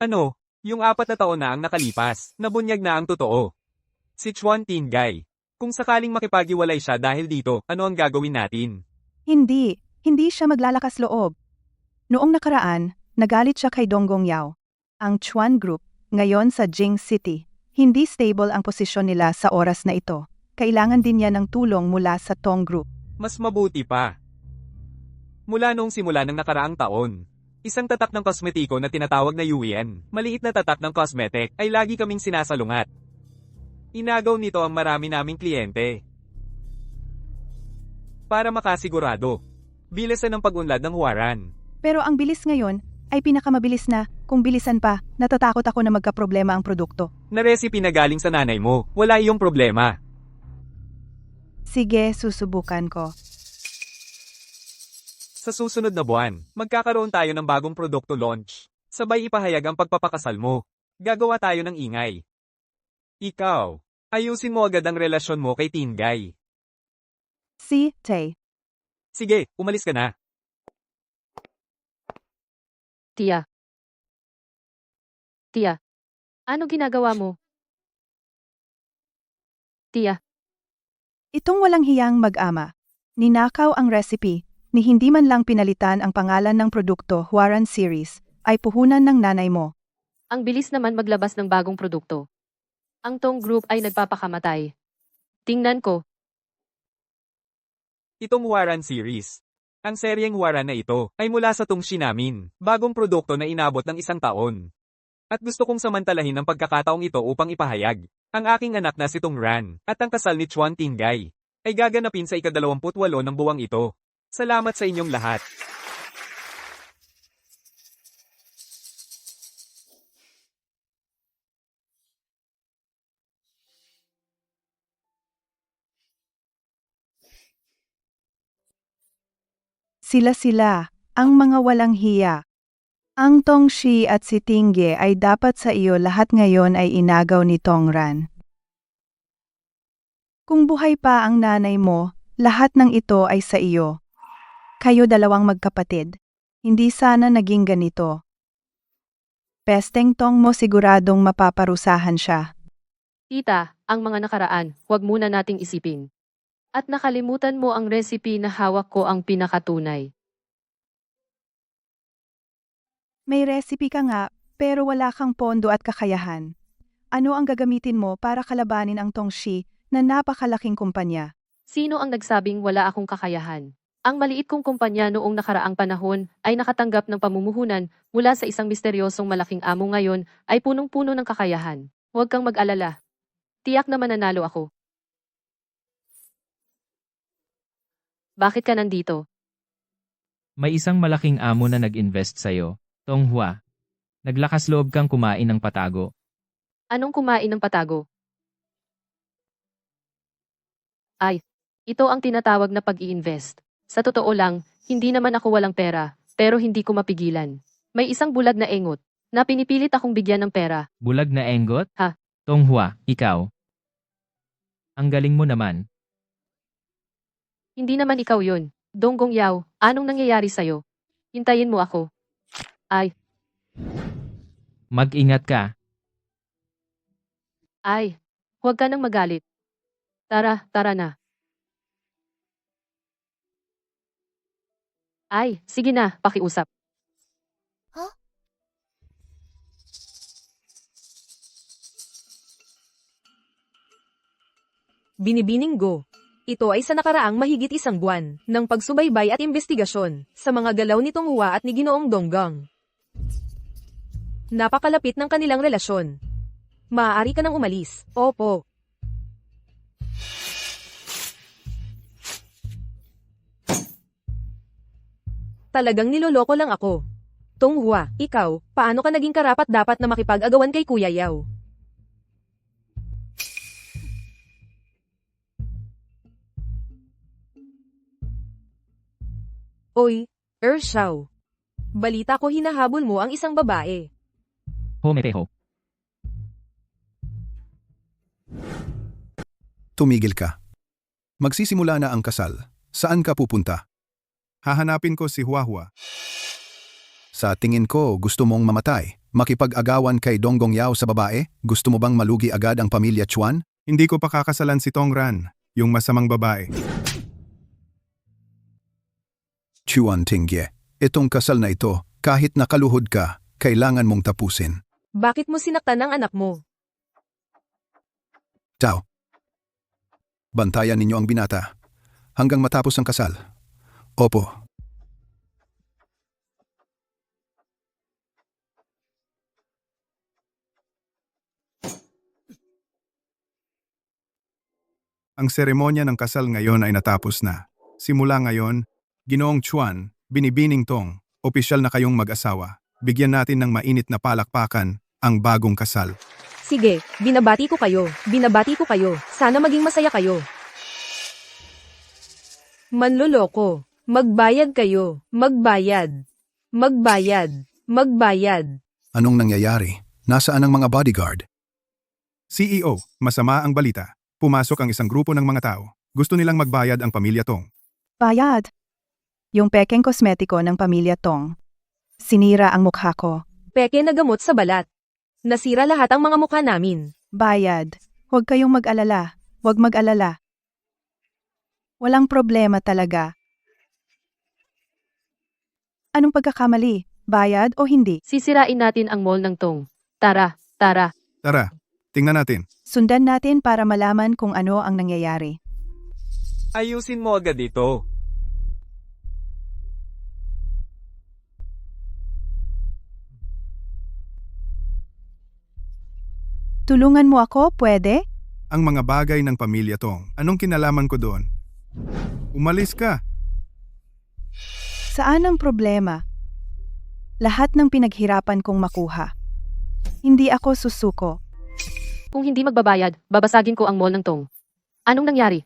Ano? Yung 4 na taon na ang nakalipas, nabunyag na ang totoo. Si Chuan Tingay. Kung sakaling makipaghiwalay siya dahil dito, ano ang gagawin natin? hindi siya maglalakas loob. Noong nakaraan, nagalit siya kay Donggong Yao. Ang Chuan Group, ngayon sa Jing City. Hindi stable ang posisyon nila sa oras na ito. Kailangan din niya ng tulong mula sa Tong Group. Mas mabuti pa. Mula noong simula ng nakaraang taon, isang tatak ng kosmetiko na tinatawag na Yuyen, maliit na tatak ng cosmetic, ay lagi kaming sinasalungat. Inagaw nito ang marami naming kliyente. Para makasigurado, bilisan ang pag-unlad ng Huaran. Pero ang bilis ngayon ay pinakamabilis na. Kung bilisan pa, natatakot ako na magkaproblema ang produkto. Na recipe na galing sa nanay mo, wala iyong problema. Sige, susubukan ko. Sa susunod na buwan, magkakaroon tayo ng bagong produkto launch. Sabay ipahayag ang pagpapakasal mo. Gagawa tayo ng ingay. Ikaw, ayusin mo agad ang relasyon mo kay Tingay. Si Tay. Sige, umalis ka na. Tia. Tia. Ano ginagawa mo? Tia. Itong walang hiyang mag-ama. Ninakaw ang recipe, ni hindi man lang pinalitan ang pangalan ng produkto Huaran Series, ay puhunan ng nanay mo. Ang bilis naman maglabas ng bagong produkto. Ang Tong Group ay nagpapakamatay. Tingnan ko. Itong Huaran series. Ang seryeng Huaran na ito ay mula sa tungshi namin, bagong produkto na inabot ng 1 taon. At gusto kong samantalahin ang pagkakataong ito upang ipahayag. Ang aking anak na si Tong Ran, at ang kasal ni Chuan Tinggay, ay gaganapin sa ika-28 ng buwang ito. Salamat sa inyong lahat. Sila-sila, ang mga walang hiya. Ang Tongshi at si Tingge ay dapat sa iyo lahat ngayon ay inagaw ni Tongran. Kung buhay pa ang nanay mo, lahat ng ito ay sa iyo. Kayo dalawang magkapatid. Hindi sana naging ganito. Pesteng Tong mo siguradong mapaparusahan siya. Tita, ang mga nakaraan, huwag muna nating isipin. At nakalimutan mo ang recipe na hawak ko ang pinakatunay. May recipe ka nga, pero wala kang pondo at kakayahan. Ano ang gagamitin mo para kalabanin ang Tongshi na napakalaking kumpanya? Sino ang nagsabing wala akong kakayahan? Ang maliit kong kumpanya noong nakaraang panahon ay nakatanggap ng pamumuhunan mula sa isang misteryosong malaking amo ngayon ay punong-puno ng kakayahan. Huwag kang mag-alala. Tiyak na mananalo ako. Bakit ka nandito? May isang malaking amo na nag-invest sa'yo, Tong Hua. Naglakas loob kang kumain ng patago. Anong kumain ng patago? Ay, ito ang tinatawag na pag-i-invest. Sa totoo lang, hindi naman ako walang pera, pero hindi ko mapigilan. May isang bulag na engot, na pinipilit akong bigyan ng pera. Bulag na enggot? Ha? Tong Hua, ikaw. Ang galing mo naman. Hindi naman ikaw yun. Donggong Yao, anong nangyayari sa'yo? Hintayin mo ako. Ay, Mag-ingat ka. ay, huwag ka nang magalit. Tara na. Ay, sige na, pakiusap. Binibining Go. Ito ay sa nakaraang mahigit isang buwan ng pagsubaybay at investigasyon sa mga galaw ni Tong Hua at ni Ginoong Donggang. Napakalapit ng kanilang relasyon. Maaari ka nang umalis. Opo. Talagang niloloko lang ako. Tong Hua, ikaw, paano ka naging karapat-dapat na makipag-agawan kay Kuya Yao? Oy, Xiao. Balita ko hinahabol mo ang isang babae. Homepeho. Tumigil ka. Magsisimula na ang kasal. Saan ka pupunta? Hahanapin ko si Huahua. Sa tingin ko, gusto mong mamatay. Makipag-agawan kay Donggong Yao sa babae? Gusto mo bang malugi agad ang pamilya Chuan? Hindi ko pakakasalan si Tong Ran, yung masamang babae. Chuan Tingye, itong kasal na ito, kahit nakaluhod ka, kailangan mong tapusin. Bakit mo sinaktan ang anak mo? Tao. Bantayan ninyo ang binata. Hanggang matapos ang kasal. Opo. Ang seremonya ng kasal ngayon ay natapos na. Simula ngayon, Ginoong Chuan, Binibining Tong, opisyal na kayong mag-asawa. Bigyan natin ng mainit na palakpakan ang bagong kasal. Sige, binabati ko kayo. Binabati ko kayo. Sana maging masaya kayo. Manloloko. Magbayad kayo. Magbayad. Magbayad. Magbayad. Anong nangyayari? Nasaan ang mga bodyguard? CEO, masama ang balita. Pumasok ang isang grupo ng mga tao. Gusto nilang magbayad ang pamilya Tong. Bayad. Yung pekeng kosmetiko ng pamilya Tong. Sinira ang mukha ko. Peke na gamot sa balat. Nasira lahat ang mga mukha namin. Bayad. Huwag kayong mag-alala. Huwag mag-alala. Walang problema talaga. Anong pagkakamali? Bayad o hindi? Sisirain natin ang mall ng Tong. Tara. Tara, tingnan natin. Sundan natin para malaman kung ano ang nangyayari. Ayusin mo agad ito. Tulungan mo ako, pwede? Ang mga bagay ng pamilya Tong. Anong kinalaman ko doon? Umalis ka. Saan ang problema? Lahat ng pinaghirapan kong makuha. Hindi ako susuko. Kung hindi magbabayad, babasagin ko ang mall ng Tong. Anong nangyari?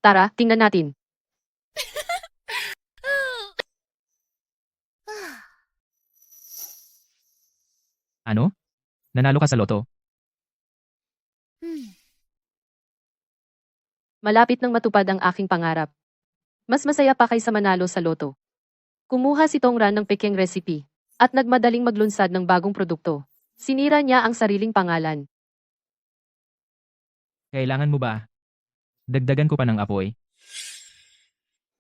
Tara, tingnan natin. Ano? Nanalo ka sa loto? Malapit nang matupad ang aking pangarap. Mas masaya pa kaysa manalo sa loto. Kumuha si Tong Ran ng pekeng recipe at nagmadaling maglunsad ng bagong produkto. Sinira niya ang sariling pangalan. Kailangan mo ba? Dagdagan ko pa ng apoy.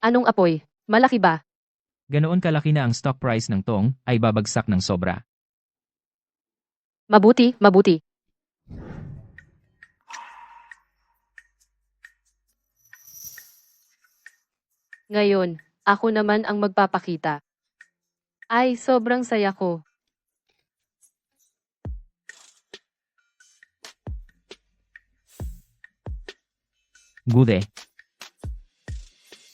Anong apoy? Malaki ba? Ganoon kalaki na ang stock price ng Tong ay babagsak ng sobra. Mabuti, mabuti. Ngayon, ako naman ang magpapakita. Ay, sobrang saya ko. Gude,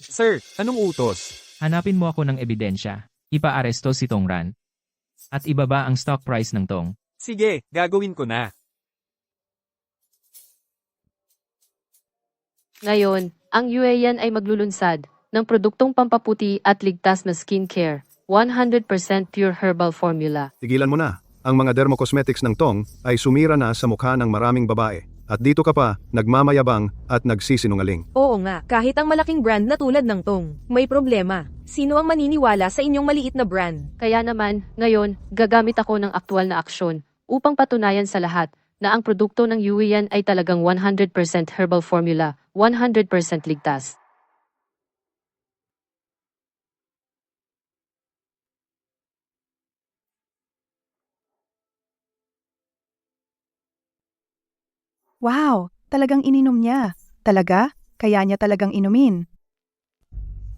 Sir, anong utos? hanapin mo ako ng ebidensya. Ipaaresto si Tong Ran. At ibaba ang stock price ng Tong. Sige, gagawin ko na. Ngayon, ang UAN ay maglulunsad ng produktong pampaputi at ligtas na skincare. 100% pure herbal formula. Tigilan mo na. Ang mga dermocosmetics ng Tong ay sumira na sa mukha ng maraming babae. At dito ka pa, nagmamayabang at nagsisinungaling. Oo nga, kahit ang malaking brand na tulad ng Tong, may problema. Sino ang maniniwala sa inyong maliit na brand? Kaya naman, ngayon, gagamit ako ng aktwal na aksyon upang patunayan sa lahat na ang produkto ng UAN ay talagang 100% herbal formula, 100% ligtas. Wow, talagang ininom niya. Talaga? Kaya niya talagang inumin.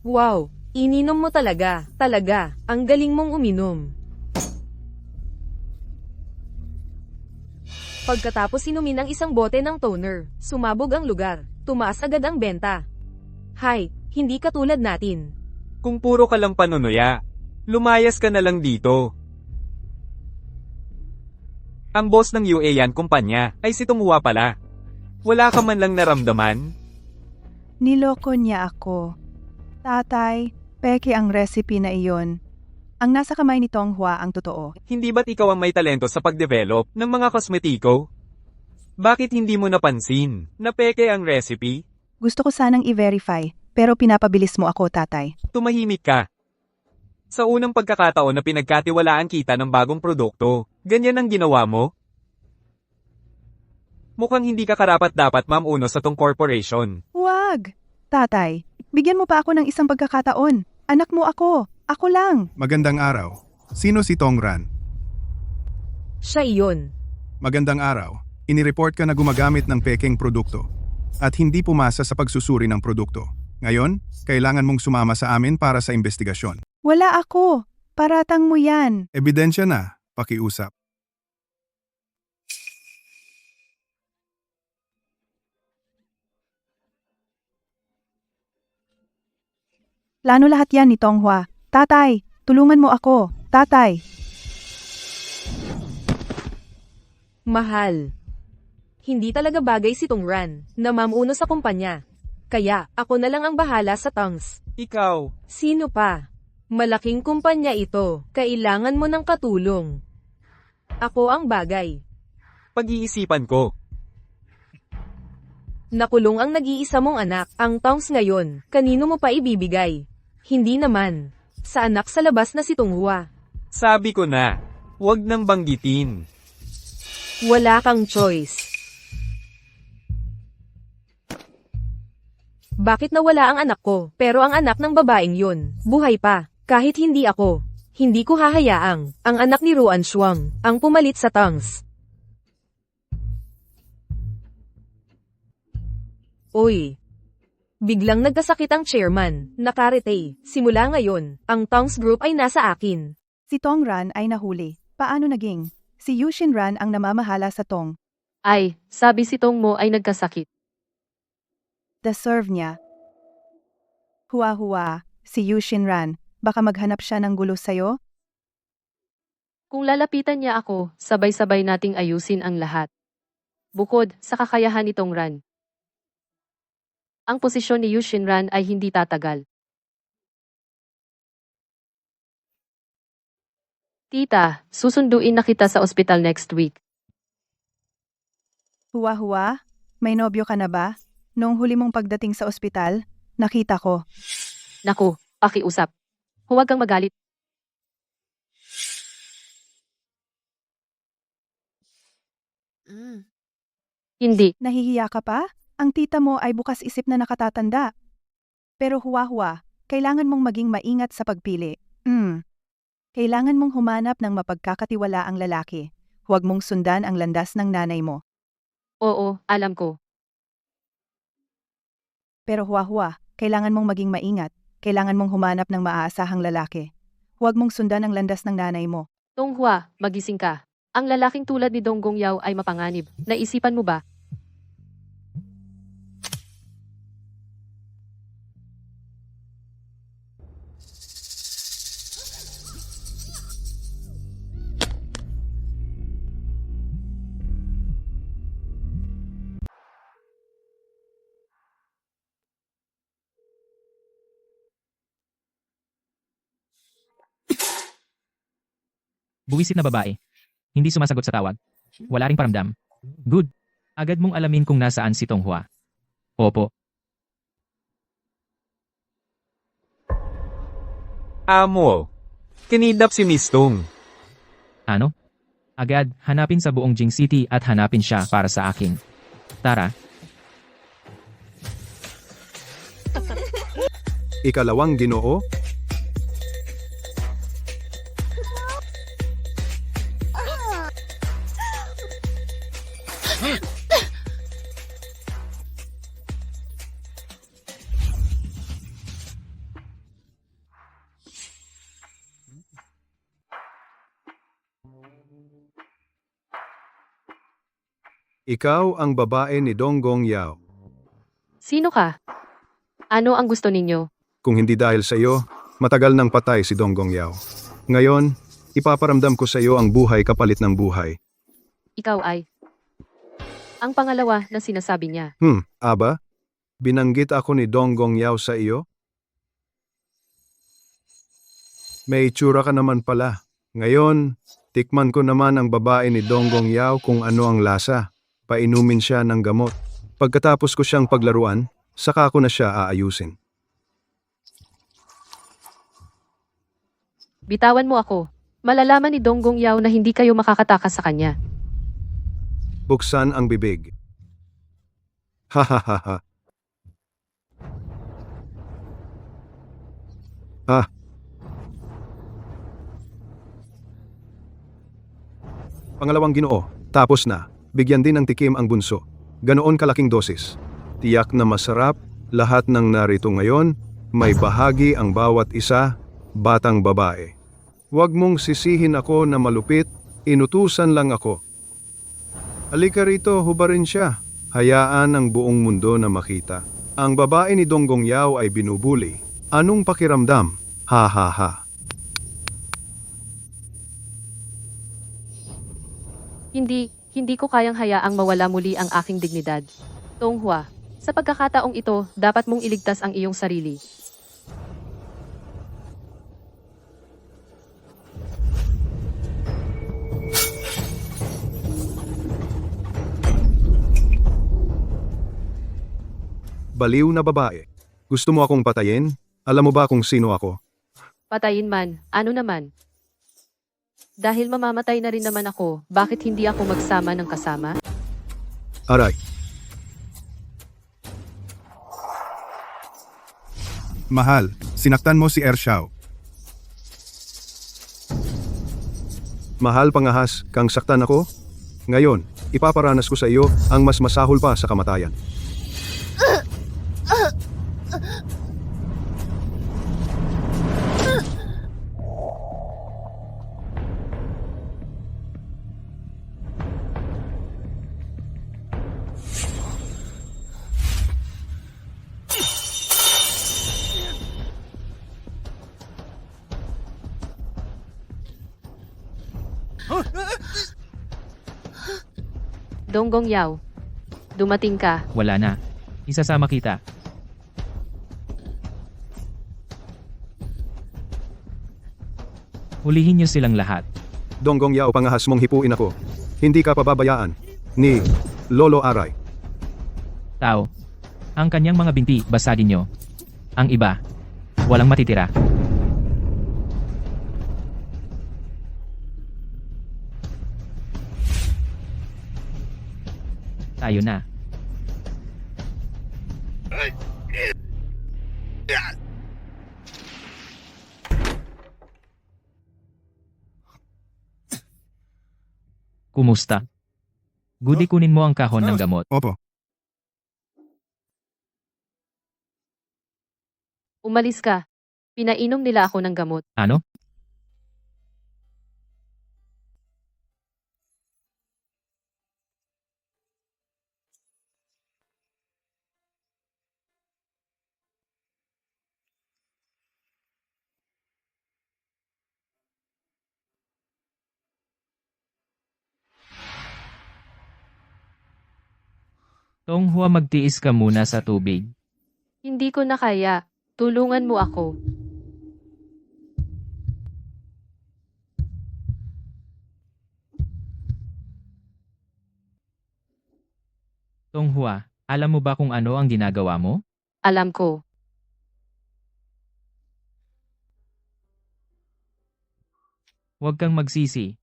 Wow, ininom mo talaga, talaga, ang galing mong uminom. Pagkatapos inumin ang isang bote ng toner, sumabog ang lugar, tumaas agad ang benta. Hay, hindi katulad natin. Kung puro ka lang panunuya, lumayas ka na lang dito. Ang boss ng UAN kumpanya ay si Tong Hua pala. Wala ka man lang naramdaman? Niloko niya ako. Tatay, peke ang recipe na iyon. Ang nasa kamay ni Tong Hua ang totoo. Hindi ba't ikaw ang may talento sa pag-develop ng mga kosmetiko? Bakit hindi mo napansin na peke ang recipe? Gusto ko sanang i-verify, pero pinapabilis mo ako, tatay. Tumahimik ka. Sa unang pagkakataon na pinagkatiwalaan kita ng bagong produkto, ganyan ang ginawa mo? Mukhang hindi ka karapat-dapat mamuno sa tong corporation. Wag! Tatay, bigyan mo pa ako ng isang pagkakataon. Anak mo ako. Ako lang. Magandang araw. Sino si Tong Ran? Siya iyon. Magandang araw. Inireport ka na gumagamit ng pekeng produkto at hindi pumasa sa pagsusuri ng produkto. Ngayon, kailangan mong sumama sa amin para sa investigasyon. Wala ako. Paratang mo yan. Ebidensya na, pakiusap. Plano lahat yan ni Tong Hua. Tatay, tulungan mo ako. Tatay. Mahal. Hindi talaga bagay si Tong Ran na mamuno sa kumpanya. Kaya, ako na lang ang bahala sa tongs. Ikaw, Sino pa? Malaking kumpanya ito. Kailangan mo ng katulong. Ako ang bagay. pag-iisipan ko. Nakulong ang nag-iisa mong anak, ang tongs ngayon. Kanino mo pa ibibigay? Hindi naman. Sa anak sa labas na si Tong Hua. Sabi ko na, huwag nang banggitin. Wala kang choice. Bakit nawala ang anak ko, pero ang anak ng babaeng yun, buhay pa, kahit hindi ako. Hindi ko hahayaang, ang anak ni Ruan Shuang, ang pumalit sa tongs. Uy. Biglang nagkasakit ang chairman, nakarete. Simula ngayon, ang tongs group ay nasa akin. Si Tong Ran ay nahuli. Paano naging? Si Yu Shinran ang namamahala sa Tong. Ay, sabi si Tong mo ay nagkasakit. Deserve niya. Huwa-huwa, si Yu Shinran, baka maghanap siya ng gulo sa'yo? Kung lalapitan niya ako, sabay-sabay nating ayusin ang lahat. Bukod sa kakayahan ni Tong Ran. Ang posisyon ni Yu Shinran ay hindi tatagal. Tita, susunduin na kita sa ospital next week. Huwa-huwa, may nobyo ka na ba? Noong huli mong pagdating sa ospital, nakita ko. Naku, pakiusap. Huwag kang magalit. Hindi. Nahihiya ka pa? Ang tita mo ay bukas isip na nakatatanda. Pero huwa-huwa, kailangan mong maging maingat sa pagpili. Kailangan mong humanap ng mapagkakatiwalaang lalaki. Huwag mong sundan ang landas ng nanay mo. Oo, alam ko. Pero huwa-huwa, kailangan mong maging maingat. Kailangan mong humanap ng maaasahang lalaki. Huwag mong sundan ang landas ng nanay mo. Tonghua, magising ka. Ang lalaking tulad ni Dong Gongyao ay mapanganib. Naisipan mo ba? Buwisit na babae. Hindi sumasagot sa tawag. Wala ring paramdam. Good. Agad mong alamin kung nasaan si Tonghua. Opo. Amo. Kinidnap si Miss Tong. Ano? Agad, hanapin sa buong Jing City at hanapin siya para sa akin. Tara. Ikalawang Ginoo, ikaw ang babae ni Dong Gongyao. Sino ka? Ano ang gusto ninyo? Kung hindi dahil sa iyo, matagal nang patay si Dong Gongyao. Ngayon, ipaparamdam ko sa iyo ang buhay kapalit ng buhay. Ikaw ay... Ang pangalawa na sinasabi niya. Aba? Binanggit ako ni Dong Gongyao sa iyo? May itsura ka naman pala. Ngayon, tikman ko naman ang babae ni Dong Gongyao kung ano ang lasa. Painumin siya ng gamot. Pagkatapos ko siyang paglaruan, saka ko na siya aayusin. Bitawan mo ako. Malalaman ni Dong Gongyao na hindi kayo makakatakas sa kanya. Buksan ang bibig. Ha ha ha ha. Ah. Pangalawang Ginoo, tapos na. Bigyan din ng tikim ang bunso. Ganoon kalaking dosis. Tiyak na masarap, lahat ng narito ngayon, may bahagi ang bawat isa, batang babae. Huwag mong sisihin ako na malupit, inutusan lang ako. Halika rito, hubarin siya. Hayaan ang buong mundo na makita. Ang babae ni Dong Gongyao ay binubuli. Anong pakiramdam? Ha ha ha. Hindi ko kayang hayaang mawala muli ang aking dignidad. Tonghua, sa pagkakataong ito, dapat mong iligtas ang iyong sarili. Baliw na babae. Gusto mo akong patayin? Alam mo ba kung sino ako? Patayin man, ano naman? Dahil mamamatay na rin naman ako, bakit hindi ako magsama ng kasama? Aray. Mahal, sinaktan mo si Ershao. Mahal pangahas, kang saktan ako? Ngayon, ipaparanas ko sa iyo ang mas masahol pa sa kamatayan. Donggong Yao. Dumating ka. Wala na. Isasama kita. Hulihin niyo silang lahat. Donggong Yao, pangahas mong hipuin ako. Hindi ka pababayaan. Ni Lolo Aray. Tao. Ang kanyang mga binti, basagin niyo. Ang iba, walang matitira. Tayo na. Kumusta? Gudi, kunin mo ang kahon ng gamot. Opo. Umalis ka. Pinainom nila ako ng gamot. Ano? Tonghua, magtiis ka muna sa tubig. Hindi ko na kaya. Tulungan mo ako. Tonghua, alam mo ba kung ano ang ginagawa mo? Alam ko. Huwag kang magsisi.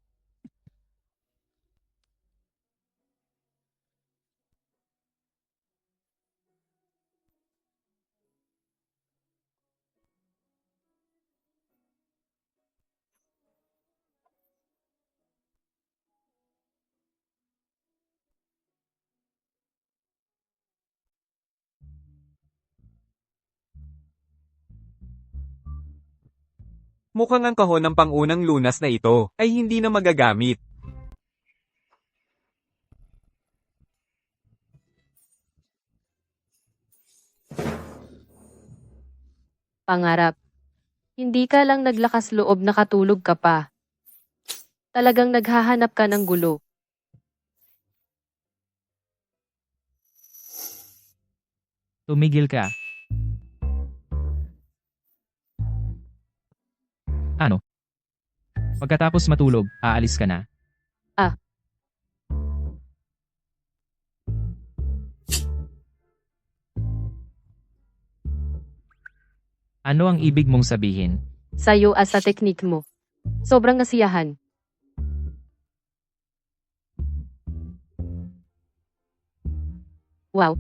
Mukhang ang kahon ng pangunang lunas na ito ay hindi na magagamit. Pangarap. Hindi ka lang naglakas loob, nakatulog ka pa. Talagang naghahanap ka ng gulo. Tumigil ka. Ano? Pagkatapos matulog, aalis ka na. Ah. Ano ang ibig mong sabihin? Sa'yo as sa teknik mo. Sobrang nasiyahan. Wow.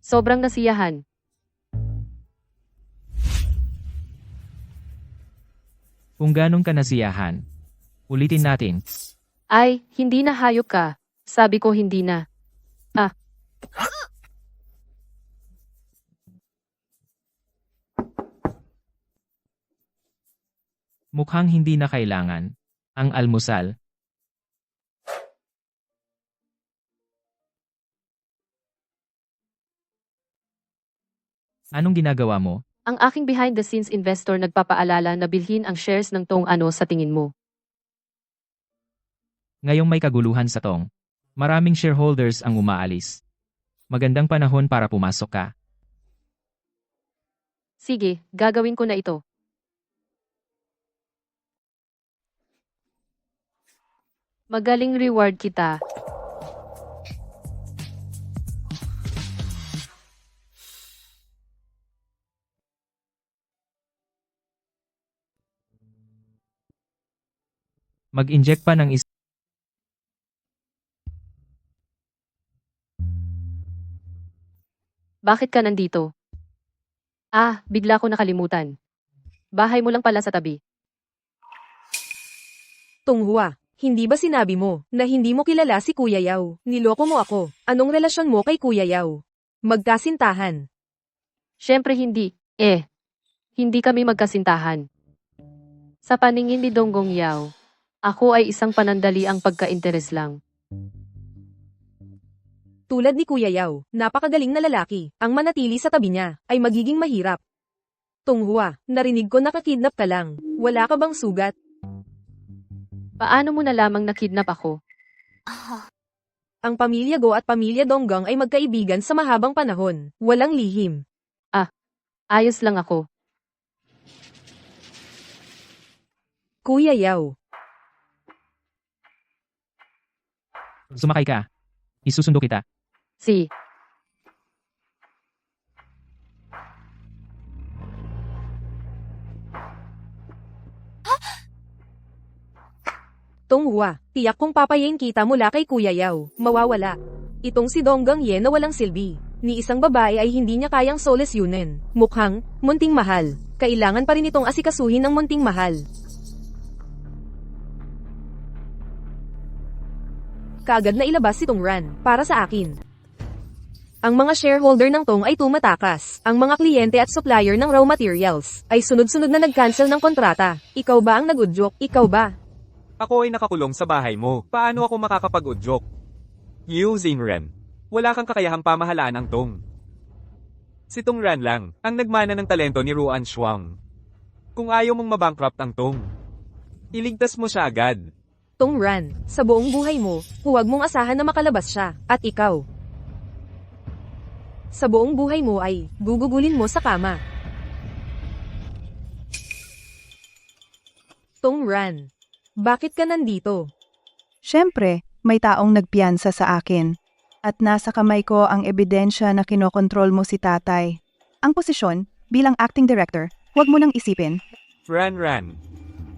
Sobrang nasiyahan. Kung ganong ka nasiyahan, ulitin natin. Ay, hindi na, hayop ka. Sabi ko hindi na. Ah. Mukhang hindi na kailangan. Ang almusal. Anong ginagawa mo? Ang aking behind-the-scenes investor nagpapaalala na bilhin ang shares ng Tong. Ano sa tingin mo? Ngayong may kaguluhan sa Tong. Maraming shareholders ang umaalis. Magandang panahon para pumasok ka. Sige, gagawin ko na ito. Magaling reward kita. Mag-inject pa ng Bakit ka nandito? Ah, bigla ko nakalimutan. Bahay mo lang pala sa tabi. Tonghua, hindi ba sinabi mo na hindi mo kilala si Kuya Yao? Niloko mo ako. Anong relasyon mo kay Kuya Yao? Magkasintahan. Siyempre hindi. Hindi kami magkasintahan. Sa paningin ni Donggong Yao, ako ay isang panandaliang pagka-interes lang. Tulad ni Kuya Yao, napakagaling na lalaki. Ang manatili sa tabi niya ay magiging mahirap. Tonghua, narinig ko nakakidnap ka lang. Wala ka bang sugat? Paano mo na lamang nakidnap ako? Ang pamilya Go at pamilya Donggang ay magkaibigan sa mahabang panahon. Walang lihim. Ayos lang ako. Kuya Yao. Sumakay ka. Isusundo kita. Si, Tonghua, tiyak kong papayin kita mula kay Kuya Yao. Mawawala. Itong si Donggang Ye na walang silbi. Ni isang babae ay hindi niya kayang solusyonin. Mukhang, munting mahal. Kailangan pa rin itong asikasuhin ng munting mahal. Kaagad na ilabas si Tong Ran, para sa akin. Ang mga shareholder ng Tong ay tumatakas. Ang mga kliyente at supplier ng raw materials ay sunod-sunod na nag-cancel ng kontrata. Ikaw ba ang nag-udyok? Ikaw ba? Ako ay nakakulong sa bahay mo. Paano ako makakapag-udyok? Yu Xingren. Wala kang kakayahang pamahalaan ang Tong. Si Tong Ran lang, ang nagmana ng talento ni Ruan Shuang. Kung ayaw mong mabankrupt ang Tong, iligtas mo siya agad. Tong Ran, sa buong buhay mo, huwag mong asahan na makalabas siya, at ikaw. Sa buong buhay mo ay, gugugulin mo sa kama. Tong Ran, bakit ka nandito? Siyempre, may taong nagpiyansa sa akin. At nasa kamay ko ang ebidensya na kinokontrol mo si tatay. Ang posisyon, bilang acting director, huwag mo nang isipin. Ran.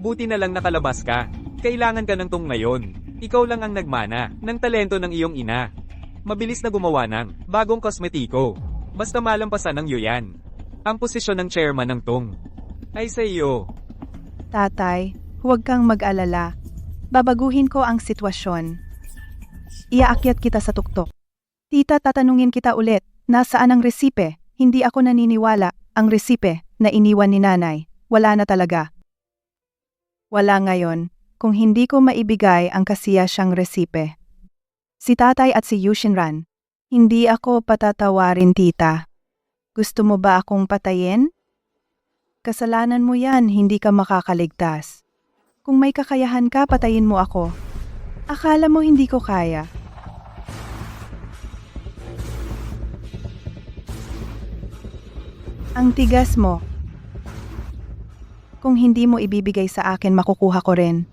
Buti na lang nakalabas ka. Kailangan ka ng Tong ngayon. Ikaw lang ang nagmana ng talento ng iyong ina. Mabilis na gumawa ng bagong kosmetiko. Basta malampasan ng Yuyan. Ang posisyon ng chairman ng Tong ay sa iyo. Tatay, huwag kang mag-alala. Babaguhin ko ang sitwasyon. Iaakyat kita sa tuktok. Tita, tatanungin kita ulit, nasaan ang resipe? Hindi ako naniniwala, ang resipe na iniwan ni nanay. Wala na talaga. Wala ngayon, kung hindi ko maibigay ang kasiyasyang resipe. Si tatay at si Yushinran, hindi ako patatawarin, tita. Gusto mo ba akong patayin? Kasalanan mo yan, hindi ka makakaligtas. Kung may kakayahan ka, patayin mo ako. Akala mo hindi ko kaya. Ang tigas mo. Kung hindi mo ibibigay sa akin, makukuha ko rin.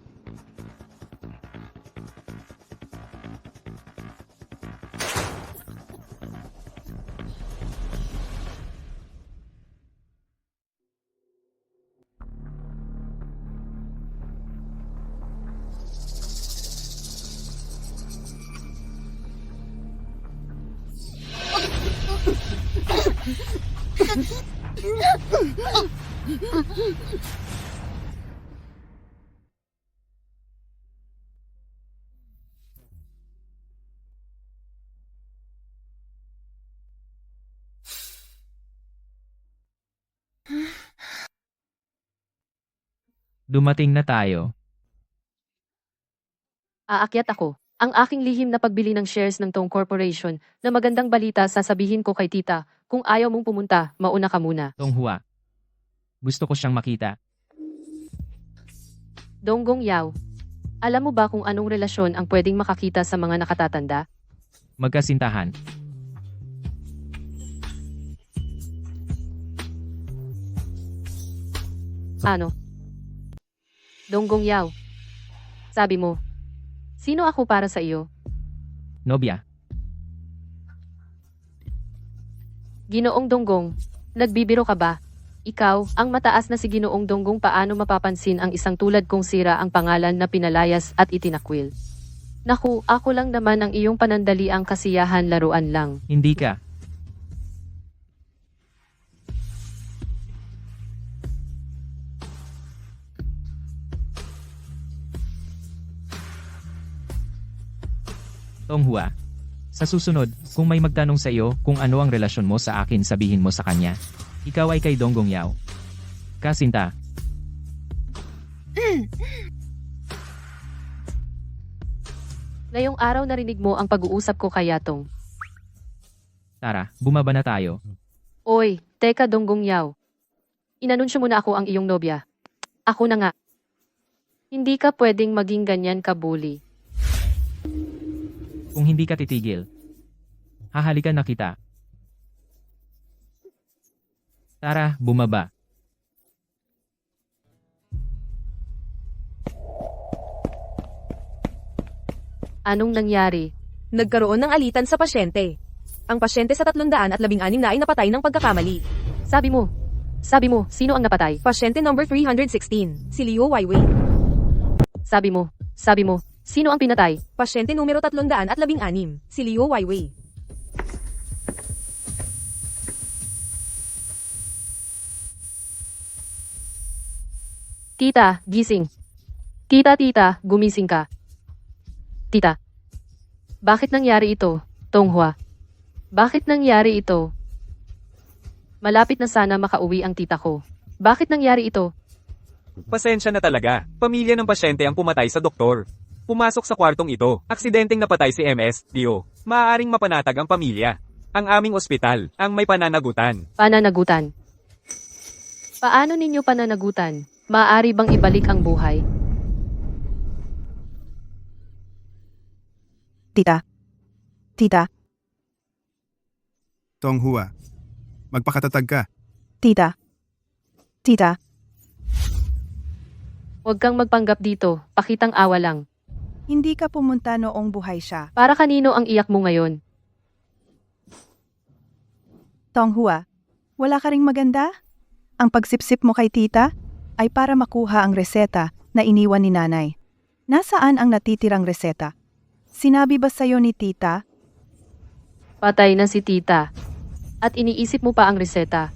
Dumating na tayo. aakyat ako. Ang aking lihim na pagbili ng shares ng Tong Corporation na magandang balita sasabihin ko kay tita. Kung ayaw mong pumunta, mauna ka muna. Tonghua. Gusto ko siyang makita. Donggong Yao. Alam mo ba kung anong relasyon ang pwedeng makakita sa mga nakatatanda? Magkasintahan. Ano? Donggong Yao. Sabi mo, sino ako para sa iyo? Nobya. Ginoong Donggong, nagbibiro ka ba? Ikaw, ang mataas na si Ginoong Donggong, paano mapapansin ang isang tulad kong sira ang pangalan na pinalayas at itinakwil? Naku, ako lang naman ang iyong panandaliang kasiyahan, laruan lang. Hindi ka. Tonghua. Sa susunod, kung may magtanong sa iyo kung ano ang relasyon mo sa akin, sabihin mo sa kanya. Ikaw ay kay Donggong Yao. Kasinta. Ngayong araw narinig mo ang pag-uusap ko kay Yatong. Tara, bumaba na tayo. Oy, teka Donggong Yao. Inanunsyo mo na ako ang iyong nobya. Ako na nga. Hindi ka pwedeng maging ganyan kabuli. Kung hindi ka titigil, hahalikan na kita. Tara, bumaba. Anong nangyari? Nagkaroon ng alitan sa pasyente. Ang pasyente sa 316 na ay napatay ng pagkakamali. Sabi mo, sino ang napatay? Pasyente number 316, si Liu Weiwei. Sabi mo, sino ang pinatay? Pasyente numero 316, si Liu Weiwei. Tita, gising. Tita, gumising ka. Tita. Bakit nangyari ito, Tonghua? Bakit nangyari ito? Malapit na sana makauwi ang tita ko. Bakit nangyari ito? Pasensya na talaga. Pamilya ng pasyente ang pumatay sa doktor. Pumasok sa kwartong ito. Aksidenteng napatay si MS, Tio. Maaaring mapanatag ang pamilya. Ang aming ospital, ang may pananagutan. Pananagutan. Paano ninyo pananagutan? Maaari bang ibalik ang buhay? Tita, Tonghua, magpakatatag ka. tita. Huwag kang magpanggap dito, pakitang awa lang. Hindi ka pumunta noong buhay siya. Para kanino ang iyak mo ngayon? Tonghua, wala ka ring maganda? Ang pagsipsip mo kay tita ay para makuha ang reseta na iniwan ni nanay. Nasaan ang natitirang reseta? Sinabi ba sa'yo ni tita? Patay na si tita. At iniisip mo pa ang reseta.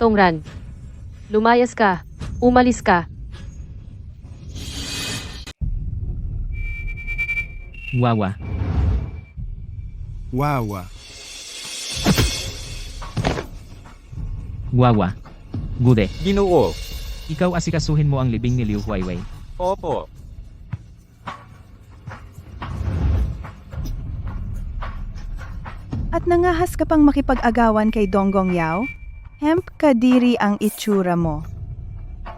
Tongran, lumayas ka, umalis ka. Wawa. Wawa. Wawa. Gude. Ginoo. Ikaw asikasuhin mo ang libing ni Liu Huaiwei. Opo. At nangahas ka pang makipag-agawan kay Donggong Yao? Hemp kadiri ang itsura mo.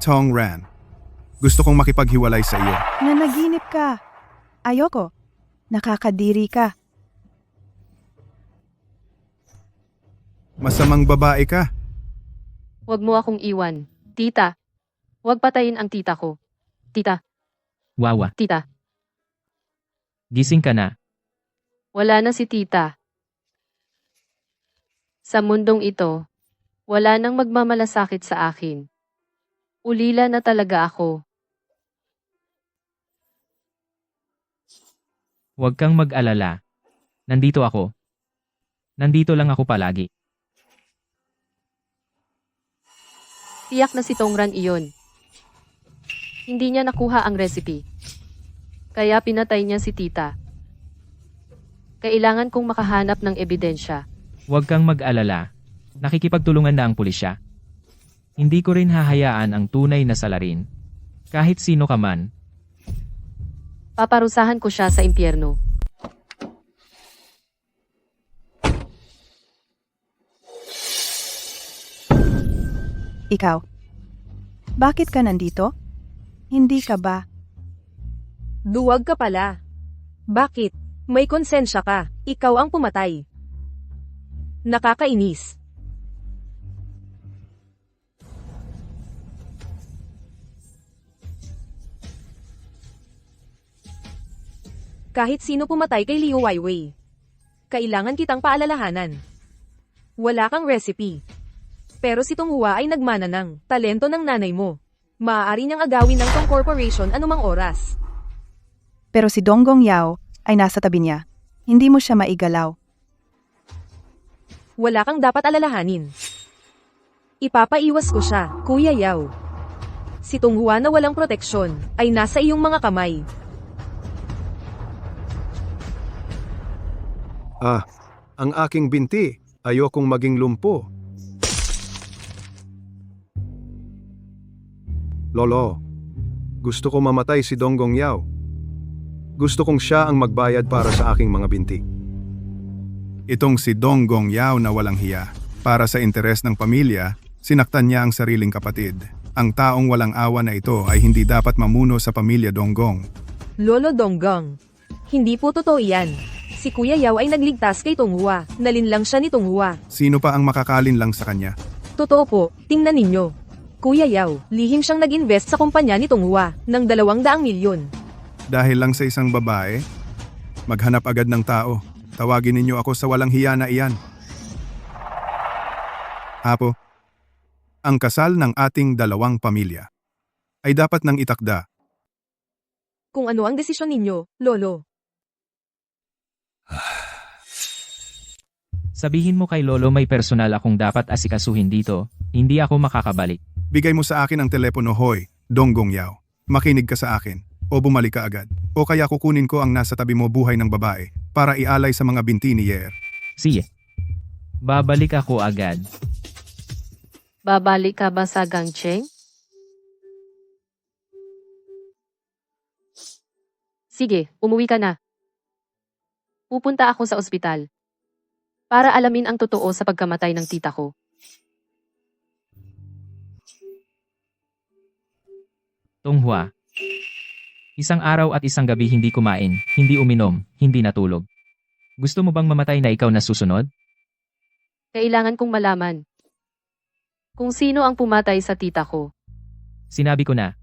Tongran, gusto kong makipaghiwalay sa iyo. Nanaginip ka. Ayoko. Nakakadiri ka. Masamang babae ka. Huwag mo akong iwan. Tita, huwag patayin ang tita ko. Tita, Wawa. tita, Gising ka na. wala na si tita. Sa mundong ito, wala nang magmamalasakit sa akin. Ulila na talaga ako. Huwag kang mag-alala. Nandito ako. Nandito lang ako palagi. Tiyak na si Tongran iyon. Hindi niya nakuha ang recipe. Kaya pinatay niya si tita. Kailangan kong makahanap ng ebidensya. Huwag kang mag-alala. Nakikipagtulungan na ang pulisya. Hindi ko rin hahayaan ang tunay na salarin. Kahit sino ka man. Paparusahan ko siya sa impyerno. Ikaw. Bakit ka nandito? Hindi ka ba? Duwag ka pala. Bakit? May konsensya ka. Ikaw ang pumatay. Nakakainis. Kahit sino pumatay kay Liu Weiwei. Kailangan kitang paalalahanan. Wala kang recipe. Pero si Tonghua ay nagmana ng talento ng nanay mo. Maaari niyang agawin ng Tong Corporation anumang oras. Pero si Donggong Yao ay nasa tabi niya. Hindi mo siya maigalaw. Wala kang dapat alalahanin. Ipapaiwas ko siya, Kuya Yao. Si Tonghua na walang proteksyon ay nasa iyong mga kamay. Ang aking binti. Ayokong maging lumpo. Lolo, gusto ko mamatay si Donggong Yao. Gusto kong siya ang magbayad para sa aking mga binti. Itong si Donggong Yao na walang hiya. Para sa interes ng pamilya, sinaktan niya ang sariling kapatid. Ang taong walang awa na ito ay hindi dapat mamuno sa pamilya Donggong. Lolo Donggang. Hindi po totoo yan. Si Kuya Yao ay nagligtas kay Tonghua. Nalinlang siya ni Tonghua. Sino pa ang makakalin lang sa kanya? Totoo po, tingnan ninyo. Kuya Yao, lihim siyang nag-invest sa kumpanya ni Tonghua ng 200 milyon. Dahil lang sa isang babae? Maghanap agad ng tao. Tawagin ninyo ako sa walang hiya na iyan. Apo, ang kasal ng ating dalawang pamilya ay dapat nang itakda. Kung ano ang desisyon ninyo, Lolo. Sabihin mo kay Lolo may personal akong dapat asikasuhin dito, hindi ako makakabalik. Bigay mo sa akin ang telepono, Hoy, Donggong Yao. Makinig ka sa akin, o bumalik ka agad. O kaya kukunin ko ang nasa tabi mo buhay ng babae para ialay sa mga binti ni Yer. Sige. Babalik ako agad. Babalik ka ba sa Gangcheng? Sige, umuwi ka na. Pupunta ako sa ospital para alamin ang totoo sa pagkamatay ng tita ko. Tonghua. Isang araw at isang gabi hindi kumain, hindi uminom, hindi natulog. Gusto mo bang mamatay na ikaw na susunod? Kailangan kong malaman kung sino ang pumatay sa tita ko. Sinabi ko na.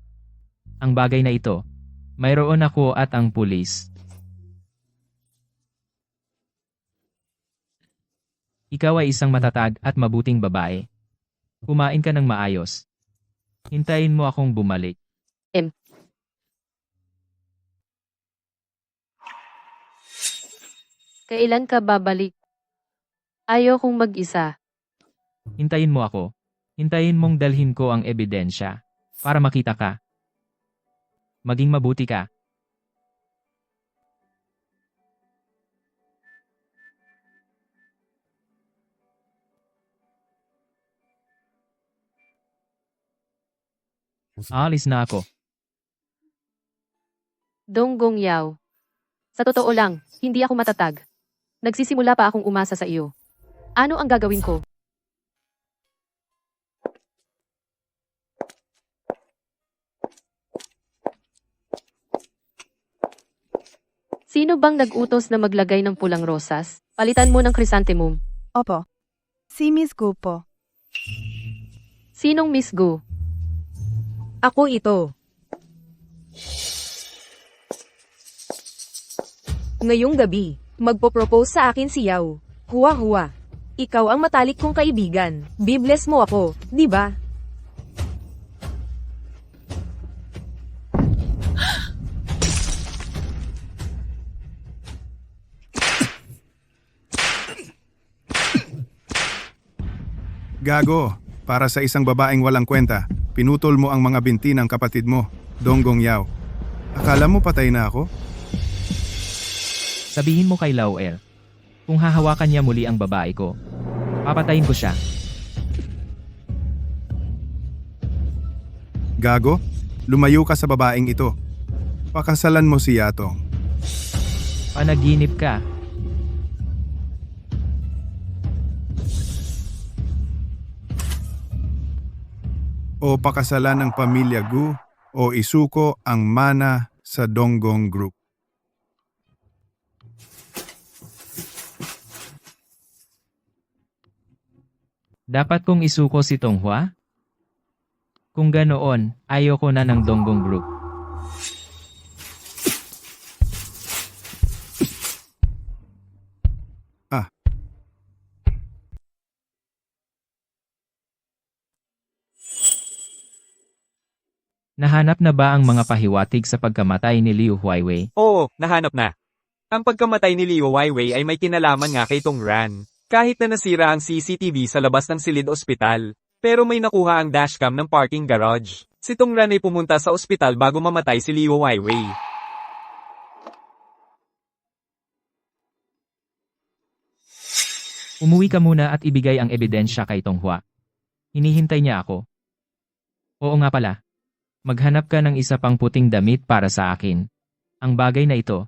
Ang bagay na ito, mayroon ako at ang pulis. Ikaw ay isang matatag at mabuting babae. Kumain ka ng maayos. Hintayin mo akong bumalik. Kailan ka babalik? Ayaw kong mag-isa. Hintayin mo ako. Hintayin mong dalhin ko ang ebidensya. Para makita ka. Maging mabuti ka. Aalis na ako. Donggong Yao. Sa totoo lang, hindi ako matatag. Nagsisimula pa akong umasa sa iyo. Ano ang gagawin ko? Sino bang nag-utos na maglagay ng pulang rosas? Palitan mo ng chrysanthemum. Opo. Si Miss Gu po. Sinong Miss Gu? Ako ito. Ngayong gabi, magpo-propose sa akin si Yao. Hua-hua. Ikaw ang matalik kong kaibigan. Bibless mo ako, di ba? Gago, para sa isang babaeng walang kwenta, pinutol mo ang mga binti ng kapatid mo, Donggong Yao. Akala mo patay na ako? Sabihin mo kay Lauer. Kung hahawakan niya muli ang babae ko, papatayin ko siya. Gago, lumayo ka sa babaeng ito. Pakasalan mo si Yatong. Panaginip ka. O pakasalan ng pamilya Gu o isuko ang mana sa Donggong Group. Dapat kong isuko si Tonghua? Kung ganoon, ayoko na ng Donggong Group. Nahanap na ba ang mga pahiwatig sa pagkamatay ni Liu Huaiwei? Oo, nahanap na. Ang pagkamatay ni Liu Weiwei ay may kinalaman nga kay Tong Ran. Kahit na nasira ang CCTV sa labas ng silid ospital, pero may nakuha ang dashcam ng parking garage. Si Tong Ran ay pumunta sa ospital bago mamatay si Liu Weiwei. Umuwi ka muna at ibigay ang ebidensya kay Tonghua. Hinihintay niya ako. Oo nga pala. Maghanap ka ng isa pang puting damit para sa akin. Ang bagay na ito,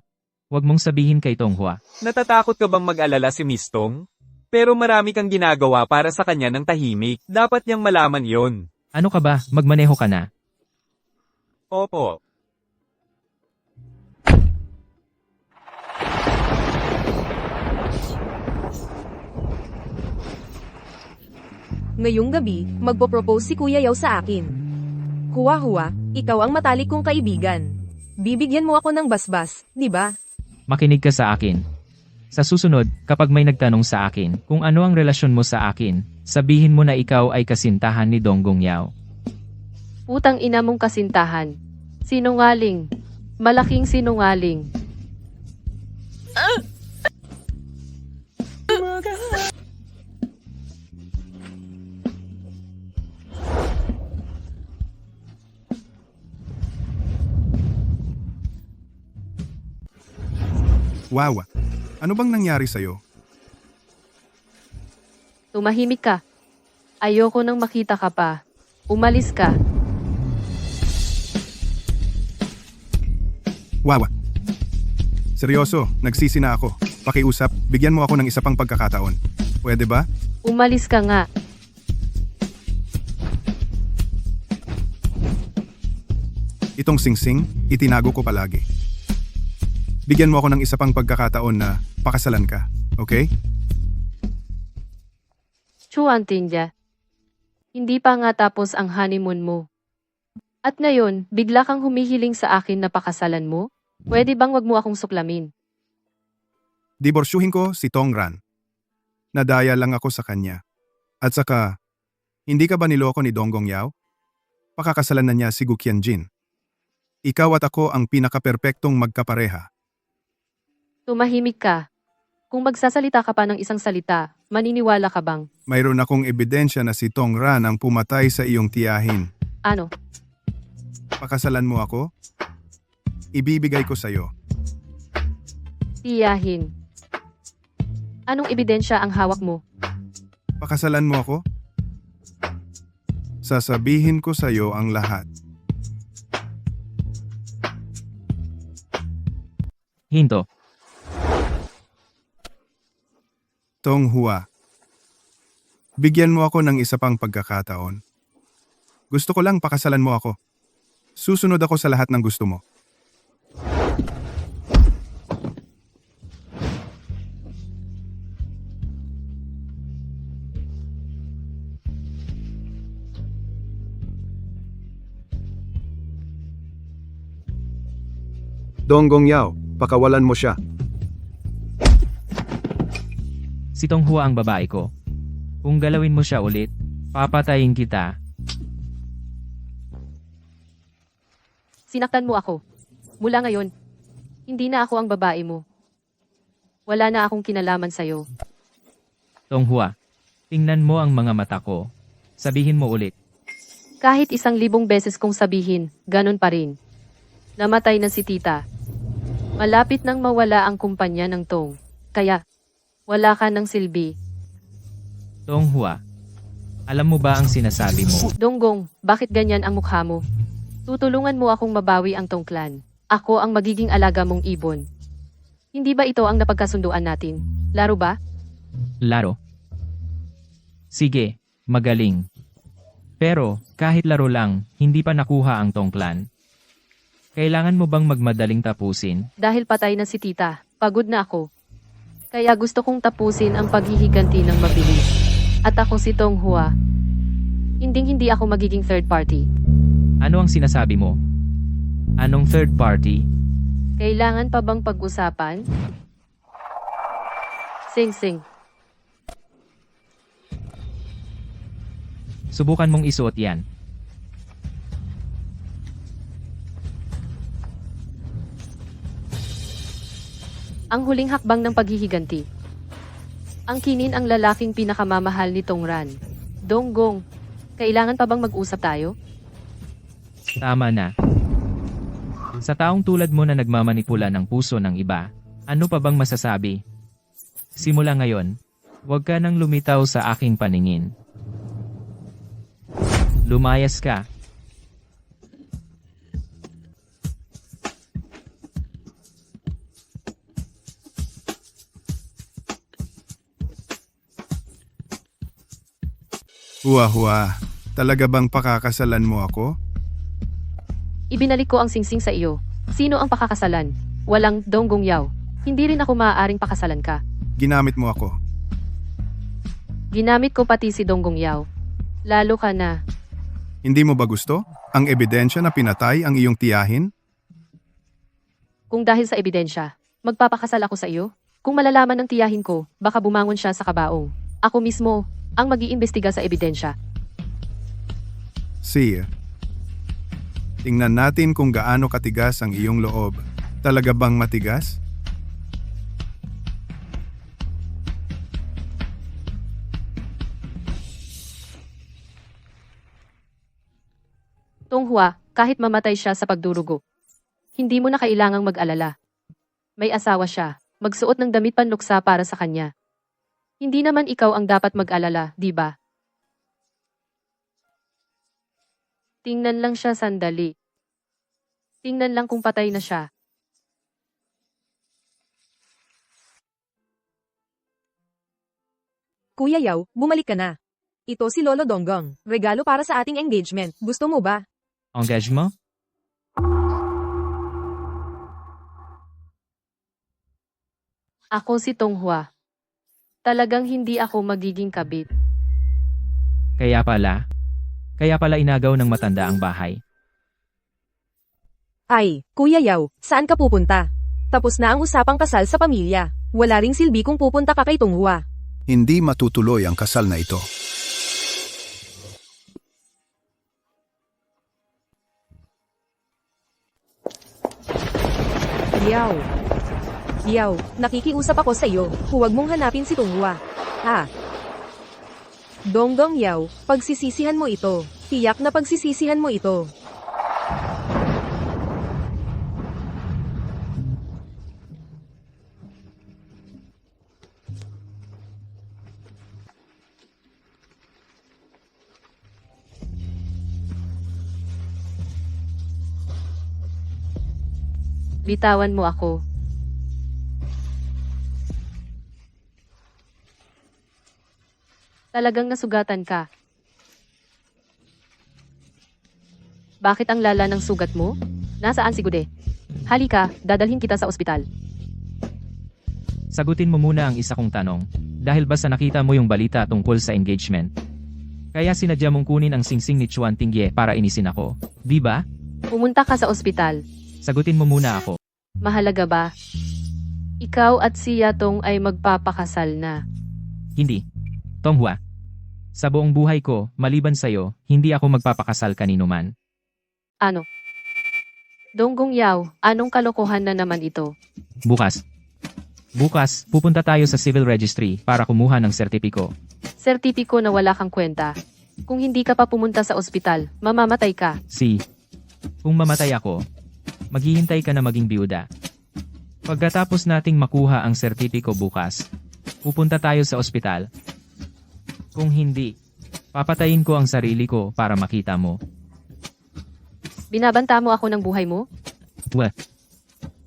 huwag mong sabihin kay Tonghua. Natatakot ka bang mag-alala si Miss Tong? Pero marami kang ginagawa para sa kanya ng tahimik. Dapat niyang malaman yon. Ano ka ba, magmaneho ka na? Opo. Ngayong gabi, magpo-propose si Kuya Yaw sa akin. Huwa-huwa, ikaw ang matalik kong kaibigan. Bibigyan mo ako ng basbas, di ba? Makinig ka sa akin. Sa susunod, kapag may nagtanong sa akin kung ano ang relasyon mo sa akin, sabihin mo na ikaw ay kasintahan ni Donggong Yao. Putang ina mong kasintahan. Sinungaling. Malaking sinungaling. Wow, ano bang nangyari sa'yo? Tumahimik ka. Ayoko nang makita ka pa. Umalis ka. Wow. Seryoso, nagsisi na ako. Pakiusap, bigyan mo ako ng isa pang pagkakataon. Pwede ba? Umalis ka nga. Itong singsing, itinago ko palagi. Bigyan mo ako ng isa pang pagkakataon na pakasalan ka, okay? Chuan Tinja. Hindi pa nga tapos ang honeymoon mo. At ngayon, bigla kang humihiling sa akin na pakasalan mo? Pwede bang wag mo akong suklamin? Diborsyuhin ko si Tong Ran. Nadaya lang ako sa kanya. At saka, hindi ka ba niloko ni Donggong Yao? Pakakasalan na niya si Gu Qianjin. Ikaw at ako ang pinaka-perpektong magkapareha. Tumahimik ka. Kung magsasalita ka pa ng isang salita, maniniwala ka bang? Mayroon akong ebidensya na si Tong Ran ang pumatay sa iyong tiyahin. Ano? Pakasalan mo ako? Ibibigay ko sa'yo. Tiyahin. Anong ebidensya ang hawak mo? Pakasalan mo ako? Sasabihin ko sa'yo ang lahat. Hinto. Tong Hua. Bigyan mo ako ng isa pang pagkakataon. Gusto ko lang pakasalan mo ako. Susunod ako sa lahat ng gusto mo. Donggong Yao, pakawalan mo siya. Si Tong Hua ang babae ko. Kung galawin mo siya ulit, papatayin kita. Sinaktan mo ako. Mula ngayon, hindi na ako ang babae mo. Wala na akong kinalaman sa'yo. Tong Hua, tingnan mo ang mga mata ko. Sabihin mo ulit. Kahit 1,000 beses kong sabihin, ganun pa rin. Namatay na si tita. Malapit nang mawala ang kumpanya ng Tong. Kaya, wala ka ng silbi. Tong Hua, alam mo ba ang sinasabi mo? Donggong, bakit ganyan ang mukha mo? Tutulungan mo akong mabawi ang Tong clan. Ako ang magiging alaga mong ibon. Hindi ba ito ang napagkasunduan natin? Laro ba? Laro. Sige, magaling. Pero, kahit laro lang, hindi pa nakuha ang Tong clan. Kailangan mo bang magmadaling tapusin? Dahil patay na si tita, pagod na ako. Kaya gusto kong tapusin ang paghihiganti ng mabilis. At ako si Tong Hua. Hindi ako magiging third party. Ano ang sinasabi mo? Anong third party? Kailangan pa bang pag-usapan? Sing-sing. Subukan mong isuot yan. Ang huling hakbang ng paghihiganti. Ang kinin ang lalaking pinakamamahal ni Tong Ran. Donggong, kailangan pa bang mag-usap tayo? Tama na. Sa taong tulad mo na nagmamanipula ng puso ng iba, ano pa bang masasabi? Simula ngayon, huwag ka nang lumitaw sa aking paningin. Lumayas ka. Hua. Talaga bang pakakasalan mo ako? Ibinalik ko ang singsing sa iyo. Sino ang pakakasalan? Walang Donggong Yao. Hindi rin ako maaaring pakasalan ka. Ginamit mo ako. Ginamit ko pati si Donggong Yao. Lalo ka na. Hindi mo ba gusto? Ang ebidensya na pinatay ang iyong tiyahin? Kung dahil sa ebidensya, magpapakasal ako sa iyo? Kung malalaman ng tiyahin ko, baka bumangon siya sa kabaong. Ako mismo, ang mag-iimbestiga sa ebidensya. See, tingnan natin kung gaano katigas ang iyong loob. Talaga bang matigas? Tonghua, kahit mamatay siya sa pagdurugo. Hindi mo na kailangang mag-alala. May asawa siya. Magsuot ng damit panluksa para sa kanya. Hindi naman ikaw ang dapat mag-alala, di ba? Tingnan lang siya sandali. Tingnan lang kung patay na siya. Kuya Yao, bumalik ka na. Ito si Lolo Donggong. Regalo para sa ating engagement. Gusto mo ba? Engagement? Ako si Tonghua. Talagang hindi ako magiging kabit. Kaya pala inagaw ng matanda ang bahay. Ay, Kuya Yao, saan ka pupunta? Tapos na ang usapang kasal sa pamilya. Wala ring silbi kung pupunta ka kay Tonghua. Hindi matutuloy ang kasal na ito. Yao. Yao, nakikiusap ako sa iyo. Huwag mong hanapin si Tonghua. Ha? Donggong Yao, pagsisisihan mo ito. Tiyak na pagsisisihan mo ito. Bitawan mo ako. Talagang nasugatan ka. Bakit ang lala ng sugat mo? Nasaan si Gude? Halika, dadalhin kita sa ospital. Sagutin mo muna ang isa kong tanong. Dahil ba sa nakita mo yung balita tungkol sa engagement? Kaya sinadya mong kunin ang singsing ni Chuan Tingye para inisin ako. Di ba? Pumunta ka sa ospital. Sagutin mo muna ako. Mahalaga ba? Ikaw at si Yatong ay magpapakasal na. Hindi. Tonghua. Sa buong buhay ko, maliban sa'yo, hindi ako magpapakasal kanino man. Ano? Donggong Yao, anong kalokohan na naman ito? Bukas, pupunta tayo sa civil registry para kumuha ng sertipiko. Sertipiko na wala kang kwenta. Kung hindi ka pa pumunta sa ospital, mamamatay ka. Kung mamatay ako, maghihintay ka na maging biyuda. Pagkatapos nating makuha ang sertipiko bukas, pupunta tayo sa ospital. Kung hindi, papatayin ko ang sarili ko para makita mo. Binabanta mo ako ng buhay mo? Wah.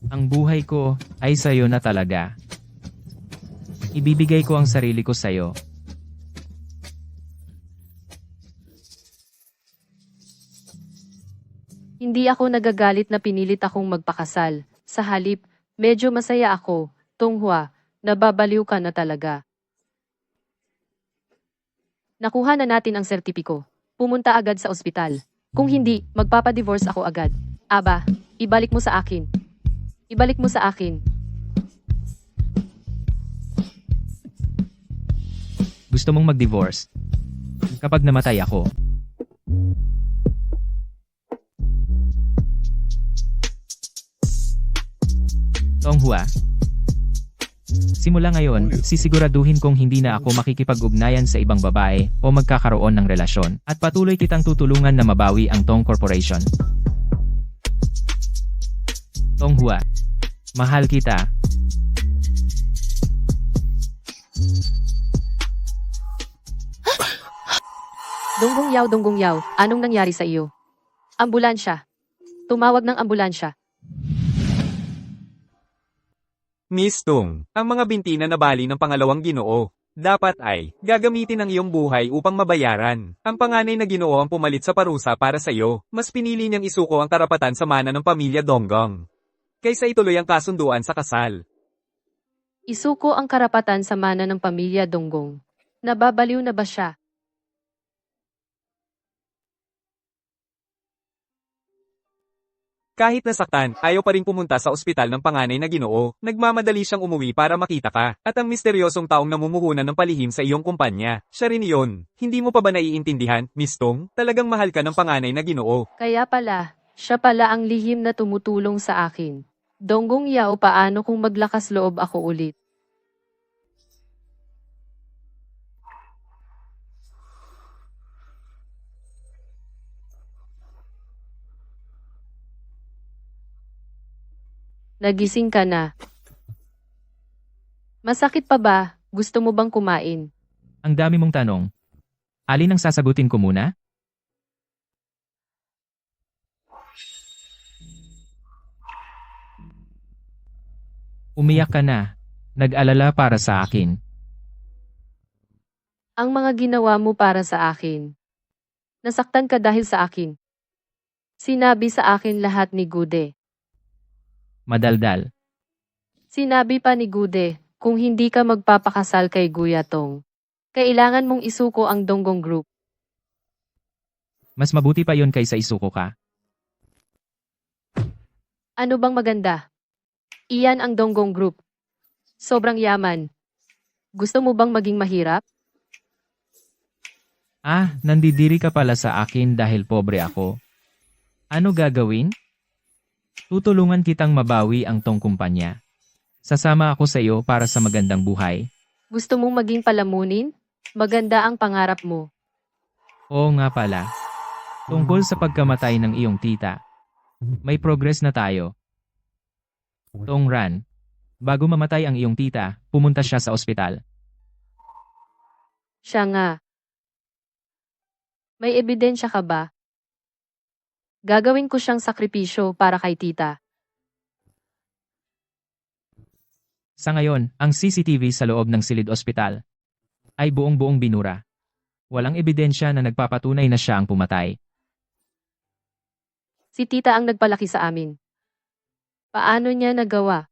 Ang buhay ko ay sa'yo na talaga. Ibibigay ko ang sarili ko sa'yo. Hindi ako nagagalit na pinilit akong magpakasal. Sa halip, medyo masaya ako. Tonghua, nababaliw ka na talaga. Nakuha na natin ang sertipiko. Pumunta agad sa ospital. Kung hindi, magpapadivorce ako agad. Aba, ibalik mo sa akin. Ibalik mo sa akin. Gusto mong mag-divorce? Kapag namatay ako. Tonghua. Simula ngayon, sisiguraduhin kong hindi na ako makikipag-ugnayan sa ibang babae o magkakaroon ng relasyon at patuloy kitang tutulungan na mabawi ang Tong Corporation. Tonghua. Mahal kita. Donggong Yao, anong nangyari sa iyo? Ambulansya. Tumawag ng ambulansya. Miss Tung, ang mga binti na nabali ng pangalawang Ginoo. Dapat ay, gagamitin ang iyong buhay upang mabayaran. Ang panganay na Ginoo ang pumalit sa parusa para sa iyo. Mas pinili niyang isuko ang karapatan sa mana ng pamilya Donggong. Kaysa ituloy ang kasunduan sa kasal. Isuko ang karapatan sa mana ng pamilya Donggong. Nababaliw na ba siya? Kahit nasaktan, ayaw pa rin pumunta sa ospital ng panganay na Ginoo. Nagmamadali siyang umuwi para makita ka. At ang misteryosong taong namumuhunan ng palihim sa iyong kumpanya, siya rin iyon. Hindi mo pa ba naiintindihan, Miss Tong? Talagang mahal ka ng panganay na Ginoo. Kaya pala, siya pala ang lihim na tumutulong sa akin. Donggong Yao, paano kung maglakas loob ako ulit? Nagising ka na. Masakit pa ba? Gusto mo bang kumain? Ang dami mong tanong. Alin ang sasagutin ko muna? Umiyak ka na. Nag-alala para sa akin. Ang mga ginawa mo para sa akin. Nasaktan ka dahil sa akin. Sinabi sa akin lahat ni Gude. Madaldal. Sinabi pa ni Gude, kung hindi ka magpapakasal kay Guyatong, kailangan mong isuko ang Donggong Group. Mas mabuti pa yon kaysa isuko ka. Ano bang maganda? Iyan ang Donggong Group. Sobrang yaman. Gusto mo bang maging mahirap? Ah, nandidiri ka pala sa akin dahil pobre ako. Ano gagawin? Tutulungan kitang mabawi ang tong kumpanya. Sasama ako sa iyo para sa magandang buhay. Gusto mong maging palamunin? Maganda ang pangarap mo. Oo nga pala. Tungkol sa pagkamatay ng iyong tita. May progress na tayo. Tong Ran. Bago mamatay ang iyong tita, pumunta siya sa ospital. Siya nga. May ebidensya ka ba? Gagawin ko siyang sakripisyo para kay tita. Sa ngayon, ang CCTV sa loob ng Silid Ospital ay buong-buong binura. Walang ebidensya na nagpapatunay na siya ang pumatay. Si tita ang nagpalaki sa amin. Paano niya nagawa?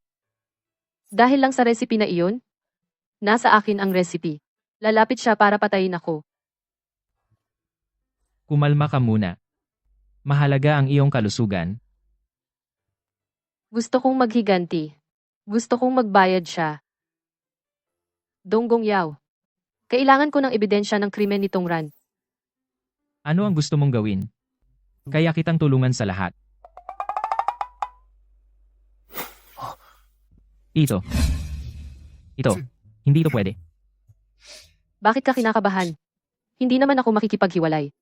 Dahil lang sa recipe na iyon? Nasa akin ang recipe. Lalapit siya para patayin ako. Kumalma ka muna. Mahalaga ang iyong kalusugan. Gusto kong maghiganti. Gusto kong magbayad siya. Donggong Yao. Kailangan ko ng ebidensya ng krimen ni Tong Ran. Ano ang gusto mong gawin? Kaya kitang tulungan sa lahat. Ito. Hindi ito pwede. Bakit ka kinakabahan? Hindi naman ako makikipaghiwalay.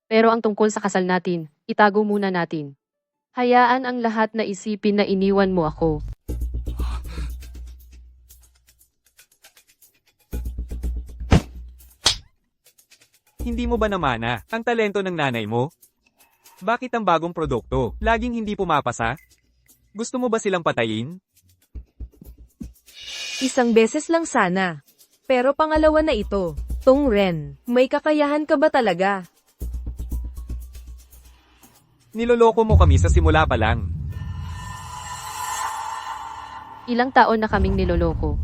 Pero ang tungkol sa kasal natin, itago muna natin. Hayaan ang lahat na isipin na iniwan mo ako. Hindi mo ba namana ang talento ng nanay mo? Bakit ang bagong produkto laging hindi pumapasa? Gusto mo ba silang patayin? Isang beses lang sana. Pero pangalawa na ito. Tong Ren, may kakayahan ka ba talaga? Niloloko mo kami sa simula pa lang. Ilang taon na kaming niloloko.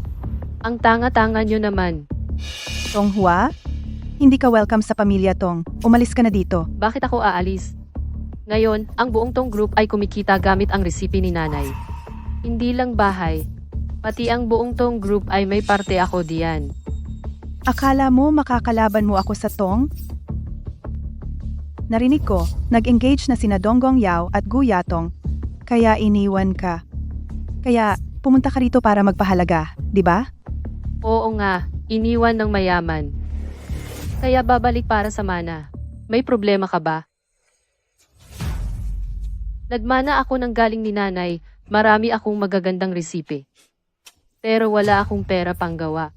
Ang tanga-tanga nyo naman. Tong Hua? Hindi ka welcome sa pamilya Tong. Umalis ka na dito. Bakit ako aalis? Ngayon, ang buong Tong Group ay kumikita gamit ang resipe ni nanay. Hindi lang bahay. Pati ang buong Tong Group ay may parte ako diyan. Akala mo makakalaban mo ako sa Tong? Narinig ko, nag-engage na sina Donggong Yao at Guyatong, kaya iniwan ka. Kaya pumunta ka rito para magpahalaga, di ba? Oo nga, iniwan ng mayaman. Kaya babalik para sa mana. May problema ka ba? Nagmana ako ng galing ni nanay, marami akong magagandang resipe. Pero wala akong pera panggawa.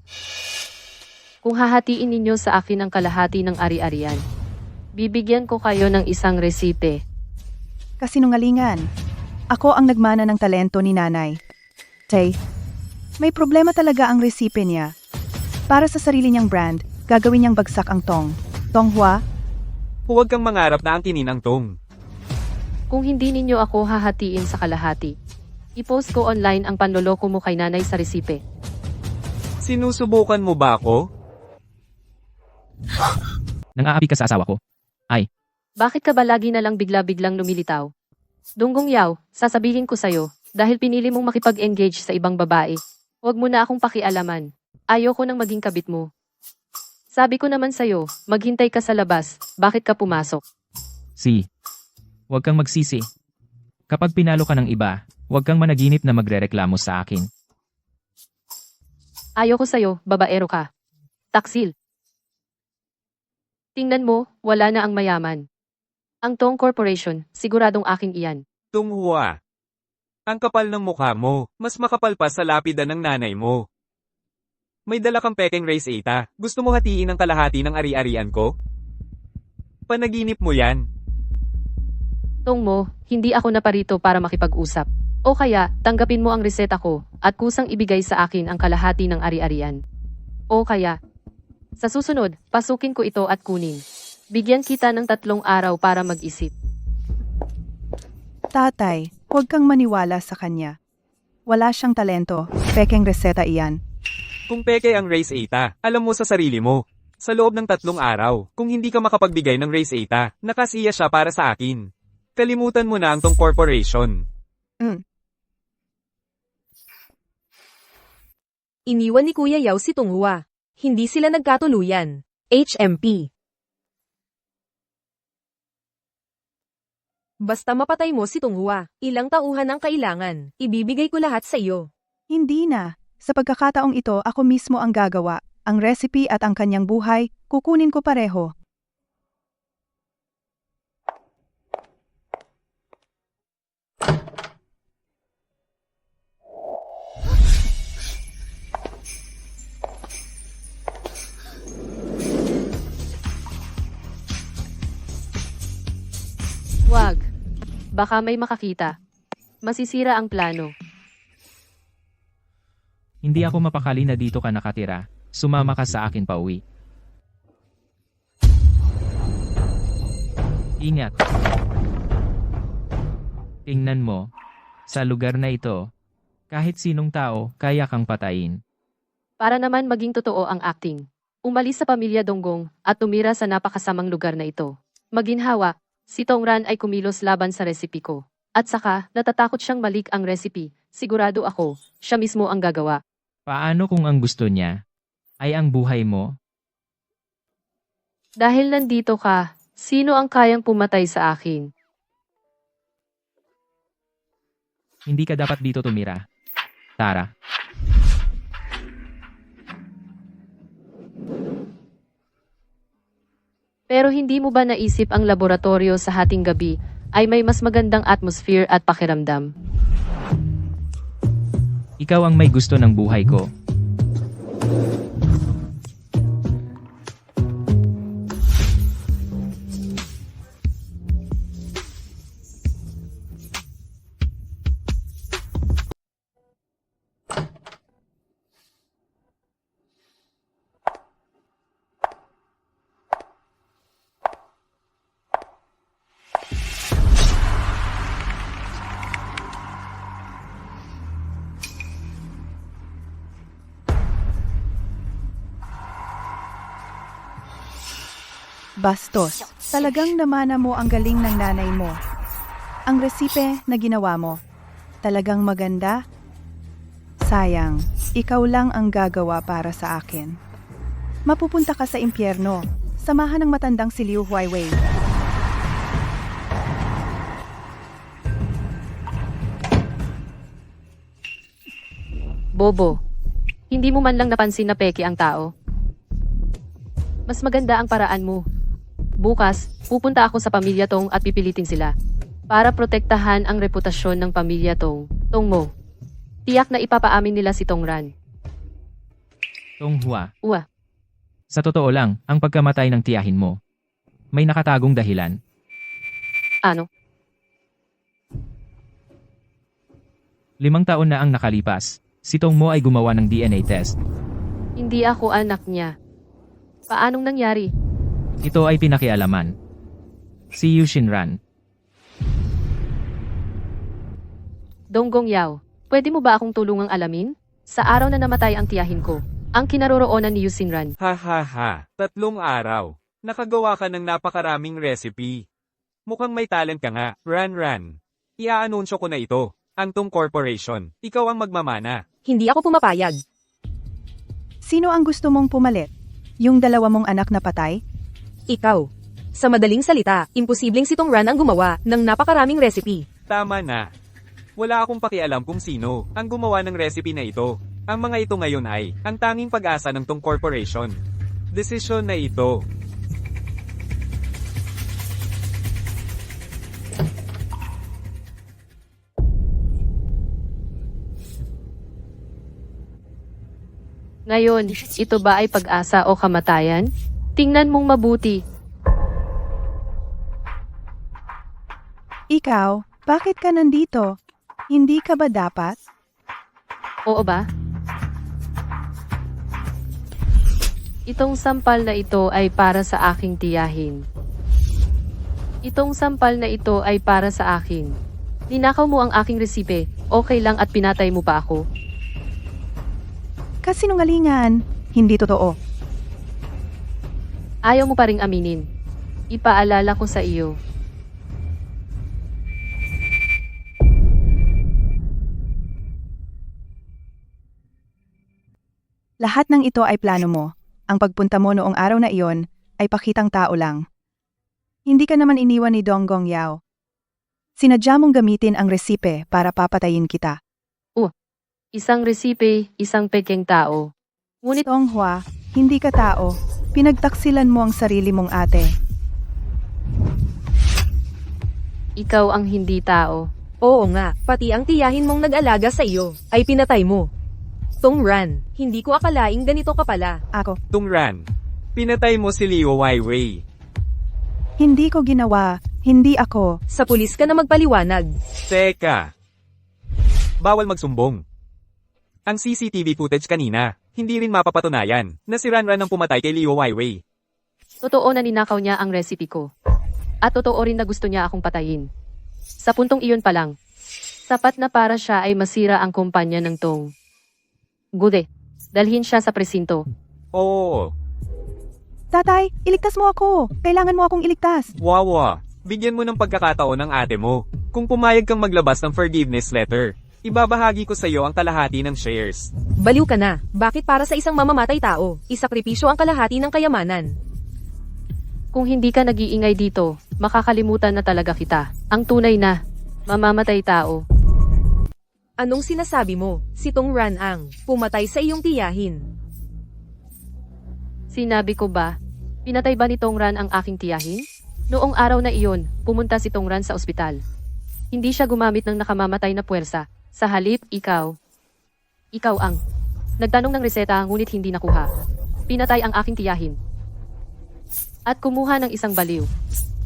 Kung hahatiin ninyo sa akin ang kalahati ng ari-arian, bibigyan ko kayo ng isang resipe. Kasinungalingan. Ako ang nagmana ng talento ni nanay. Tay, may problema talaga ang resipe niya. Para sa sarili niyang brand, gagawin niyang bagsak ang Tong. Tonghua, Huwag kang mangarap na ang kinin ang Tong. Kung hindi ninyo ako hahatiin sa kalahati, i-post ko online ang panloloko mo kay nanay sa resipe. Sinusubukan mo ba ako? Nang-aapi ka sa asawa ko. Bakit ka ba lagi na lang bigla-biglang lumilitaw? Dunggong Yaw, sasabihin ko sa'yo, dahil pinili mong makipag-engage sa ibang babae, huwag mo na akong pakialaman. Ayoko nang maging kabit mo. Sabi ko naman sa'yo, maghintay ka sa labas, bakit ka pumasok? Huwag kang magsisi. Kapag pinalo ka ng iba, huwag kang managinip na magrereklamo sa akin. Ayoko sa'yo, babaero ka. Taksil. Tingnan mo, wala na ang mayaman. Ang Tong Corporation, siguradong akin iyan. Tunghua. Ang kapal ng mukha mo, mas makapal pa sa lapida ng nanay mo. May dala kang pekeng race 8. Gusto mo hatiin ang kalahati ng ari-arian ko? Panaginip mo yan. Tong mo, hindi ako naparito para makipag-usap. O kaya, tanggapin mo ang reseta ko, at kusang ibigay sa akin ang kalahati ng ari-arian. O kaya, sa susunod, pasukin ko ito at kunin. Bigyan kita ng 3 araw para mag-isip. tatay, huwag kang maniwala sa kanya. Wala siyang talento, pekeng reseta iyan. Kung peke ang race 8, alam mo sa sarili mo. Sa loob ng 3 araw, kung hindi ka makapagbigay ng race 8, nakasiya siya para sa akin. Kalimutan mo na ang Tong Corporation. Iniwan ni Kuya Yao si Tunghua. Hindi sila nagkatuluyan. HMP. Basta mapatay mo si Tunghua, ilang tauhan ang kailangan. Ibibigay ko lahat sa iyo. Hindi na. Sa pagkakataong ito, ako mismo ang gagawa. Ang recipe at ang kanyang buhay, kukunin ko pareho. Wag. Baka may makakita. Masisira ang plano. Hindi ako mapakali na dito ka nakatira. Sumama ka sa akin pauwi. Ingat. Tingnan mo. Sa lugar na ito, kahit sinong tao, kaya kang patayin. Para naman maging totoo ang acting. Umalis sa pamilya Donggong at tumira sa napakasamang lugar na ito. Maginhawa, si Tongran ay kumilos laban sa resipe ko. At saka, natatakot siyang malik ang recipe. Sigurado ako, siya mismo ang gagawa. Paano kung ang gusto niya ay ang buhay mo? Dahil nandito ka, sino ang kayang pumatay sa akin? Hindi ka dapat dito tumira. Tara. Pero hindi mo ba naisip ang laboratorio sa hating gabi ay may mas magandang atmosphere at pakiramdam? Ikaw ang may gusto ng buhay ko. Bastos, talagang namana mo ang galing ng nanay mo. Ang resipe na ginawa mo, talagang maganda. Sayang, ikaw lang ang gagawa para sa akin. Mapupunta ka sa impyerno, samahan ng matandang si Liu Huaiwei. Bobo. Hindi mo man lang napansin na peke ang tao. Mas maganda ang paraan mo. Bukas, pupunta ako sa pamilya Tong at pipilitin sila. Para protektahan ang reputasyon ng pamilya Tong. Tong mo. Tiyak na ipapaamin nila si Tongran. Tonghua. Uwa. Sa totoo lang, ang pagkamatay ng tiyahin mo. May nakatagong dahilan. Ano? 5 taon na ang nakalipas. Si Tong mo ay gumawa ng DNA test. Hindi ako anak niya. Paanong nangyari? Ito ay pinakialaman. Si Yu Shinran. Donggong Yao, pwede mo ba akong tulungang alamin? Sa araw na namatay ang tiyahin ko, ang kinaroroonan ni Yusinran. Ha ha ha, 3 araw. Nakagawa ka ng napakaraming recipe. Mukhang may talent ka nga, Ran. Iaanunsyo ko na ito. Ang Tong Corporation, ikaw ang magmamana. Hindi ako pumapayag. Sino ang gusto mong pumalit? Yung dalawa mong anak na patay? Ikaw. Sa madaling salita, imposibleng si Tong Ran ang gumawa ng napakaraming recipe. Tama na. Wala akong pakialam kung sino ang gumawa ng recipe na ito. Ang mga ito ngayon ay ang tanging pag-asa ng Tong Corporation. Desisyon na ito. Ngayon, ito ba ay pag-asa o kamatayan? Tingnan mong mabuti. Ikaw, bakit ka nandito? Hindi ka ba dapat? Oo ba? Itong sampal na ito ay para sa aking tiyahin. Itong sampal na ito ay para sa akin. Ninakaw mo ang aking resipe, okay lang at pinatay mo pa ako. Kasinungalingan, hindi totoo. Ayaw mo pa ring aminin. Ipaalala ko sa iyo. Lahat ng ito ay plano mo. Ang pagpunta mo noong araw na iyon ay pakitang tao lang. Hindi ka naman iniwan ni Donggong Yao. Sinadya mong gamitin ang resipe para papatayin kita. Isang resipe, isang pekeng tao. Ngunit Donghua, hindi ka tao. Pinagtaksilan mo ang sarili mong ate. ikaw ang hindi tao. Oo nga, pati ang tiyahin mong nag-alaga sa iyo ay pinatay mo. Tong Ran, hindi ko akalaing ganito ka pala. Ako, Tong Ran, pinatay mo si Liu Weiwei. hindi ko ginawa. Hindi ako. Sa pulis ka na magpaliwanag. Teka. Bawal magsumbong. Ang CCTV footage kanina, hindi rin mapapatunayan na si Ran ang pumatay kay Liu Weiwei. Totoo na ninakaw niya ang recipe ko. At totoo rin na gusto niya akong patayin. Sa puntong iyon pa lang, sapat na para siya ay masira ang kumpanya ng Tong. Gude, dalhin siya sa presinto. Oo, Tatay, iligtas mo ako. Kailangan mo akong iligtas. wawa. Bigyan mo ng pagkakataon ng ate mo. Kung pumayag kang maglabas ng forgiveness letter, ibabahagi ko sa iyo ang kalahati ng shares. Baliw ka na. Bakit para sa isang mamamatay tao, isakripisyo ang kalahati ng kayamanan? Kung hindi ka nag-iingay dito, makakalimutan na talaga kita. Ang tunay na, mamamatay tao. Anong sinasabi mo? Si Tong Ran ang pumatay sa iyong tiyahin. Sinabi ko ba? Pinatay ba ni Tong Ran ang aking tiyahin? Noong araw na iyon, pumunta si Tong Ran sa ospital. Hindi siya gumamit ng nakamamatay na puwersa. Sa halip, ikaw ang nagtanong ng reseta ngunit hindi nakuha. Pinatay ang aking tiyahin. At kumuha ng isang baliw.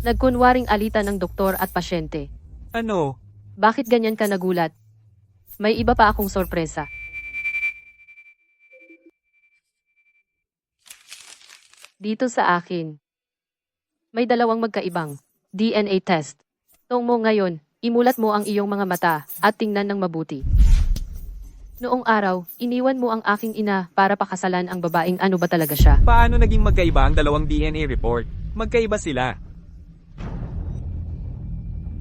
Nagkunwaring alitan ng doktor at pasyente. Ano? Bakit ganyan ka nagulat? May iba pa akong sorpresa. Dito sa akin. May dalawang magkaibang DNA test. Tong mo ngayon, imulat mo ang iyong mga mata at tingnan ng mabuti. Noong araw, iniwan mo ang aking ina para pakasalan ang babaeng ano ba talaga siya. Paano naging magkaiba ang dalawang DNA report? Magkaiba sila.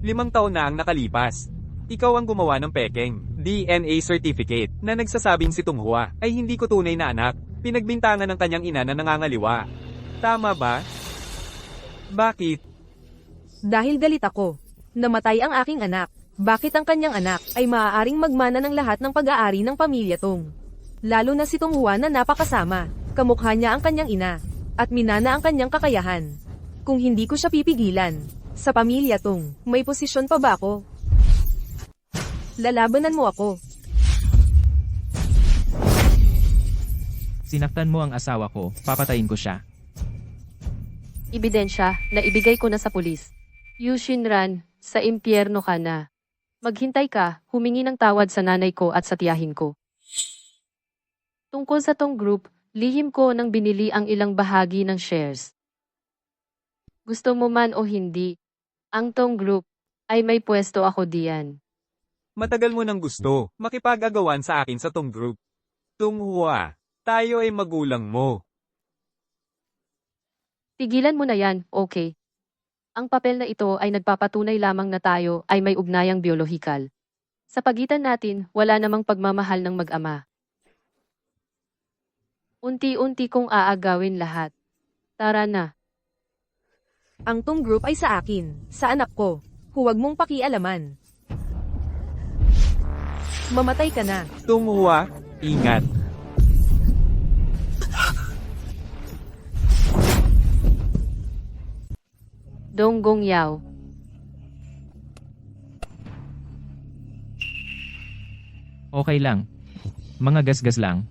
5 taon na ang nakalipas. Ikaw ang gumawa ng pekeng DNA certificate na nagsasabing si Tunghua ay hindi ko tunay na anak. Pinagbintangan ng kanyang ina na nangangaliwa. Tama ba? Bakit? Dahil galit ako. Namatay ang aking anak. Bakit ang kanyang anak ay maaaring magmana ng lahat ng pag-aari ng pamilya Tong? Lalo na si Tong Hua na napakasama. Kamukha niya ang kanyang ina. At minana ang kanyang kakayahan. Kung hindi ko siya pipigilan, sa pamilya Tong, may posisyon pa ba ako? Lalabanan mo ako. Sinaktan mo ang asawa ko, papatayin ko siya. Ebidensya na ibigay ko na sa pulis. Yu Shinran, sa impyerno ka na. Maghintay ka, humingi ng tawad sa nanay ko at sa tiyahin ko. Tungkol sa Tong Group, Lihim ko nang binili ang ilang bahagi ng shares. Gusto mo man o hindi, ang Tong Group ay may pwesto ako diyan. Matagal mo nang gusto makipag-agawan sa akin sa Tong Group. Tunghua, tayo ay magulang mo. Tigilan mo na yan, okay? Ang papel na ito ay nagpapatunay lamang na tayo ay may ugnayang biolohikal. Sa pagitan natin, wala namang pagmamahal ng mag-ama. Unti-unti kong aagawin lahat. Tara na. Ang Tong Group ay sa akin, sa anak ko. Huwag mong pakialaman. Mamatay ka na. Tunghua, ingat. Donggong Yao. Okay lang. Mga gasgas lang.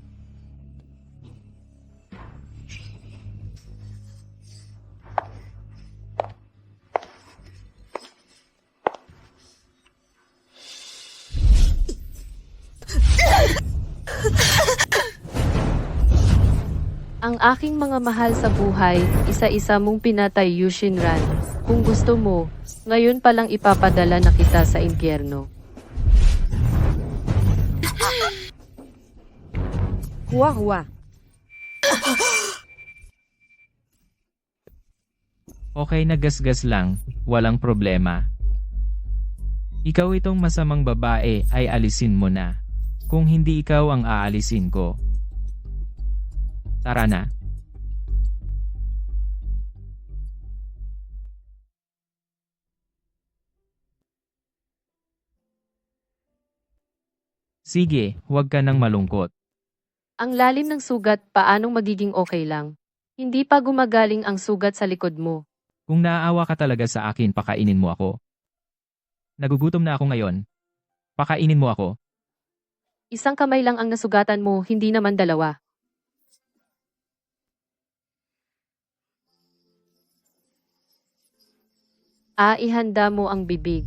Ang aking mga mahal sa buhay, isa-isa mong pinatay Yushinran. Kung gusto mo, ngayon palang ipapadala na kita sa impyerno. Huwa-huwa. Okay na gasgas lang, walang problema. Ikaw itong masamang babae ay alisin mo na. Kung hindi ikaw ang aalisin ko. Tara na. Sige, huwag ka nang malungkot. Ang lalim ng sugat, paanong magiging okay lang? Hindi pa gumagaling ang sugat sa likod mo. Kung naaawa ka talaga sa akin, pakainin mo ako. Nagugutom na ako ngayon. Pakainin mo ako. Isang kamay lang ang nasugatan mo, hindi naman dalawa. Ihanda mo ang bibig.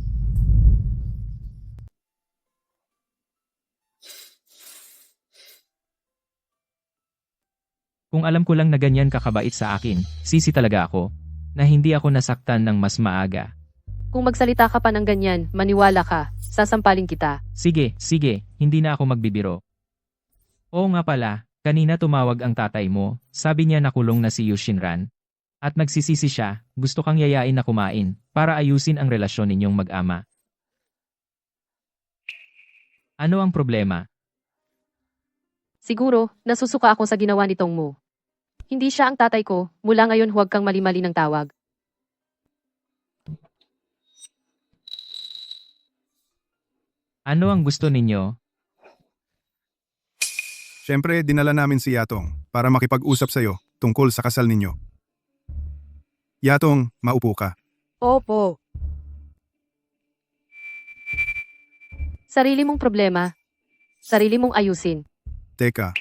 Kung alam ko lang na ganyan kakabait sa akin, sisi talaga ako, na hindi ako nasaktan ng mas maaga. Kung magsalita ka pa ng ganyan, maniwala ka, sasampalin kita. Sige, hindi na ako magbibiro. Oo nga pala, kanina tumawag ang tatay mo, sabi niya nakulong na si Yushinran. At nagsisisi siya, gusto kang yayain na kumain, para ayusin ang relasyon ninyong mag-ama. Ano ang problema? Siguro, nasusuka ako sa ginawa nitong mo. Hindi siya ang tatay ko, mula ngayon huwag kang mali-mali ng tawag. Ano ang gusto ninyo? Siyempre, dinala namin si Yatong para makipag-usap sa'yo tungkol sa kasal ninyo. Yatong, maupo ka. Opo. Sarili mong problema, sarili mong ayusin. Teka,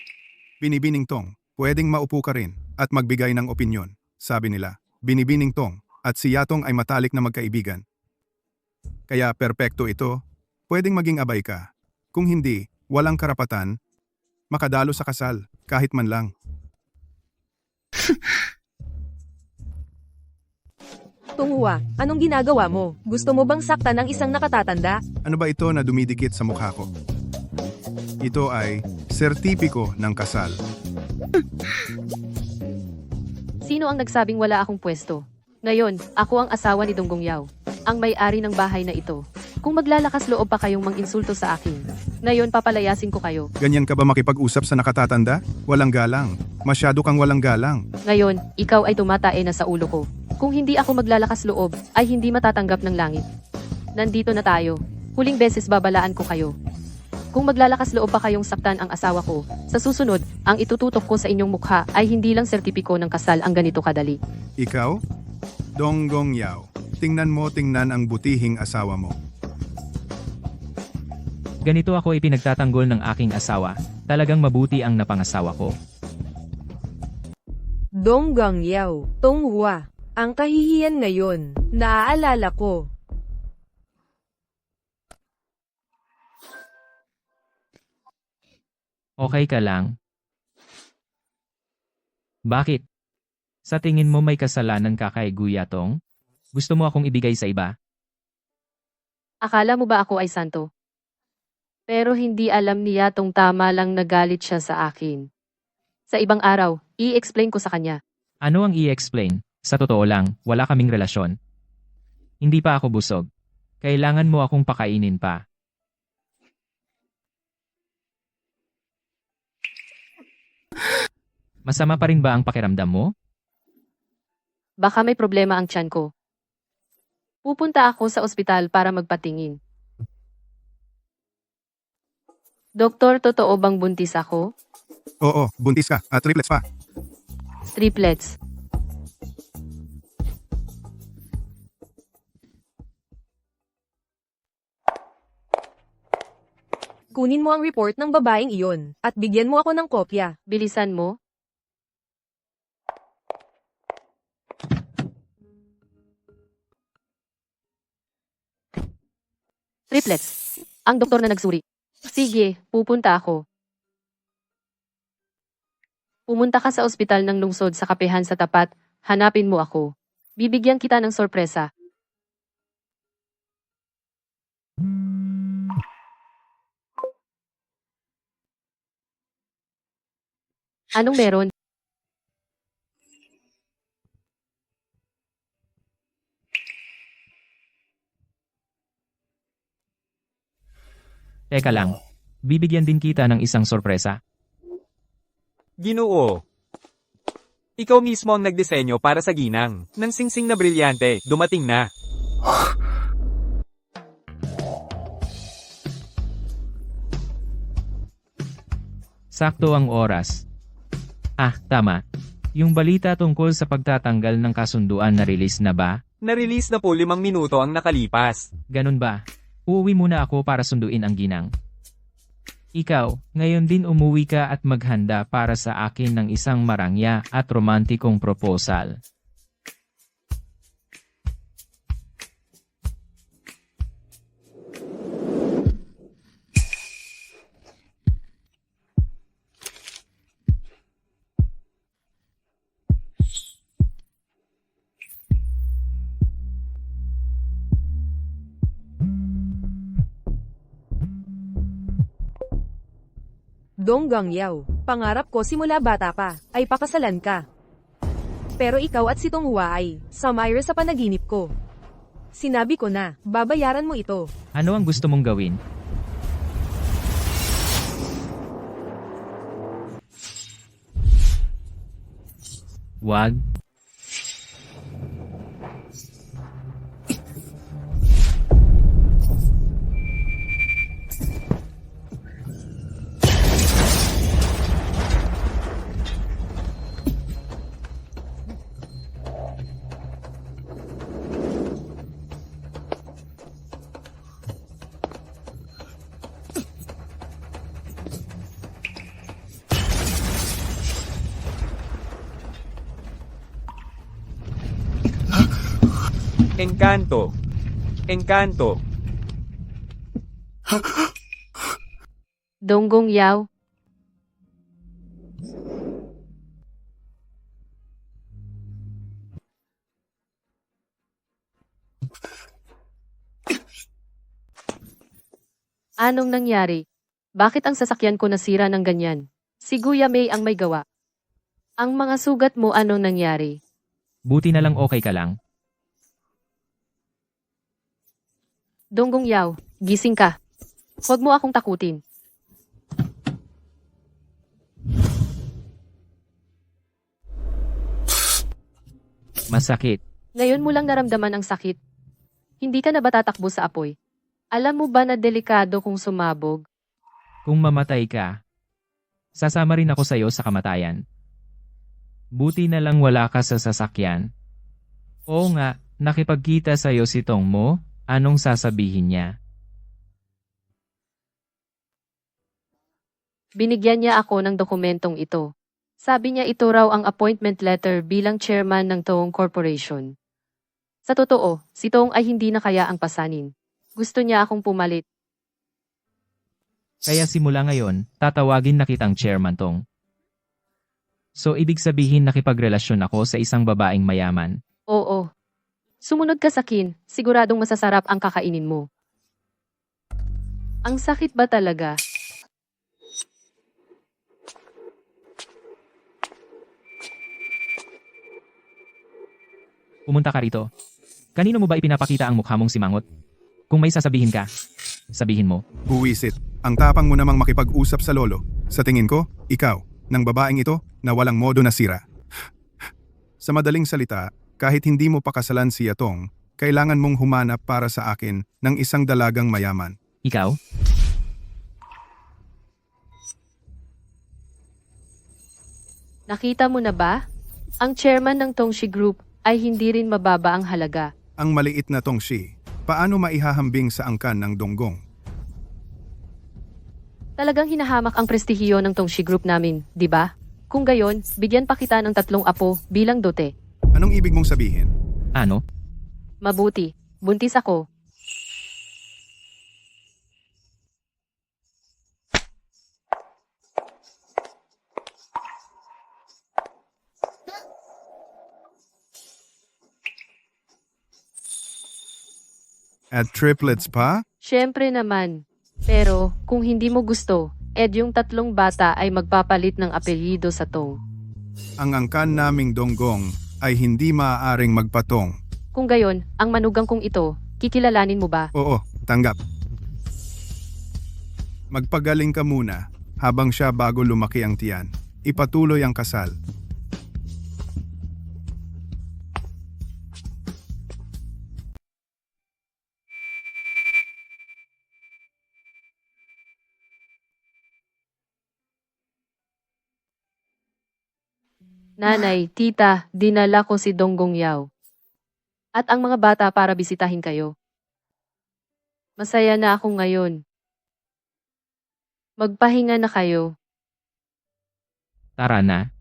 Binibining Tong, pwedeng maupo ka rin at magbigay ng opinyon. Sabi nila, Binibining Tong at si Yatong ay matalik na magkaibigan. Kaya perpekto ito, pwedeng maging abay ka. Kung hindi, walang karapatan, makadalo sa kasal, kahit man lang. Tunghua, anong ginagawa mo? Gusto mo bang saktan ng isang nakatatanda? Ano ba ito na dumidikit sa mukha ko? Ito ay sertipiko ng kasal. Sino ang nagsabing wala akong pwesto? Ngayon, ako ang asawa ni Donggong Yao, ang may-ari ng bahay na ito. Kung maglalakas loob pa kayong mang-insulto sa akin, ngayon papalayasin ko kayo. Ganyan ka ba makipag-usap sa nakatatanda? Walang galang. Masyado kang walang galang. Ngayon, ikaw ay tumatae na sa ulo ko. Kung hindi ako maglalakas loob, ay hindi matatanggap ng langit. Nandito na tayo. Huling beses babalaan ko kayo. Kung maglalakas loob pa kayong saktan ang asawa ko, sa susunod, ang itututok ko sa inyong mukha ay hindi lang sertipiko ng kasal ang ganito kadali. Ikaw? Donggong Yao. Tingnan ang butihing asawa mo. Ganito ako ipinagtatanggol ng aking asawa, talagang mabuti ang napangasawa ko. Donggang Yao, Tunghua. Ang kahihiyan ngayon, naaalala ko. Okay ka lang? Bakit? Sa tingin mo may kasalanan ka kay Guya Tong? Gusto mo akong ibigay sa iba? Akala mo ba ako ay santo? Pero hindi alam niya tong tama lang nagalit siya sa akin. Sa ibang araw, i-explain ko sa kanya. Ano ang i-explain? Sa totoo lang, wala kaming relasyon. Hindi pa ako busog. Kailangan mo akong pakainin pa. Masama pa rin ba ang pakiramdam mo? Baka may problema ang tiyan ko. Pupunta ako sa ospital para magpatingin. Doktor, totoo bang buntis ako? Oo, buntis ka at triplets pa. Triplets. Kunin mo ang report ng babaeng iyon, at bigyan mo ako ng kopya. Bilisan mo. Triplets. Ang doktor na nagsuri. Sige, pupunta ako. Pumunta ka sa ospital ng lungsod sa kapehan sa tapat, hanapin mo ako. Bibigyan kita ng sorpresa. Anong meron? Teka lang. Bibigyan din kita ng isang sorpresa. Ginoo. Ikaw mismo ang nagdisenyo para sa ginang. Nang singsing na brilyante, dumating na. Sakto ang oras. Ah, tama. Yung balita tungkol sa pagtatanggal ng kasunduan na release na ba? Na-release na po 5 minuto ang nakalipas. Ganun ba? Uuwi muna ako para sunduin ang ginang. Ikaw, ngayon din umuwi ka at maghanda para sa akin ng isang marangya at romantikong proposal. Donggang Yao, pangarap ko simula bata pa, ay pakasalan ka. Pero ikaw at si Tong Hua ay, sumire sa panaginip ko. Sinabi ko na, babayaran mo ito. Ano ang gusto mong gawin? Wag. Engkanto. Engkanto. Donggong Yao. Anong nangyari? Bakit ang sasakyan ko nasira ng ganyan? Si Guya May ang may gawa. Ang mga sugat mo anong nangyari? Buti na lang okay ka lang. Donggong Yao, gising ka. Huwag mo akong takutin. Masakit. Ngayon mo lang naramdaman ang sakit. Hindi ka na ba tatakbo sa apoy? Alam mo ba na delikado kung sumabog? Kung mamatay ka, sasama rin ako sa'yo sa kamatayan. Buti na lang wala ka sa sasakyan. Oo nga, nakipagkita sa'yo si Tong mo, anong sasabihin niya? Binigyan niya ako ng dokumentong ito. Sabi niya ito raw ang appointment letter bilang chairman ng Tong Corporation. Sa totoo, si Tong ay hindi na kaya ang pasanin. Gusto niya akong pumalit. Kaya simula ngayon, tatawagin na kitang chairman Tong. So ibig sabihin nakipagrelasyon ako sa isang babaeng mayaman. Oo. Sumunod ka sa kin, siguradong masasarap ang kakainin mo. Ang sakit ba talaga? Pumunta ka rito. Kanino mo ba ipinapakita ang mukha mong simangot? Kung may sasabihin ka, sabihin mo. Buwisit. Ang tapang mo namang makipag-usap sa lolo. Sa tingin ko, ikaw, ng babaeng ito na walang modo na sira. Sa madaling salita, kahit hindi mo pakasalan si Yatong, kailangan mong humanap para sa akin ng isang dalagang mayaman. Ikaw? Nakita mo na ba? Ang chairman ng Tongshi Group ay hindi rin mababa ang halaga. Ang maliit na Tongshi, paano maihahambing sa angkan ng Donggong? Talagang hinahamak ang prestihiyo ng Tongshi Group namin, di ba? Kung gayon, bigyan pa kita ng 3 apo bilang dote. Anong ibig mong sabihin? Ano? Mabuti, buntis ako. At triplets pa? Siyempre naman. Pero, kung hindi mo gusto, yung 3 bata ay magpapalit ng apelyido sa Tong. Ang angkan naming Donggong ay hindi maaaring magpatong. Kung gayon, ang manugang kong ito, kikilalanin mo ba? Oo, tanggap. Magpagaling ka muna habang siya bago lumaki ang tiyan. Ipatuloy ang kasal. Nanay, tita, dinala ko si Donggong Yao. At ang mga bata para bisitahin kayo. Masaya na ako ngayon. Magpahinga na kayo. Tara na.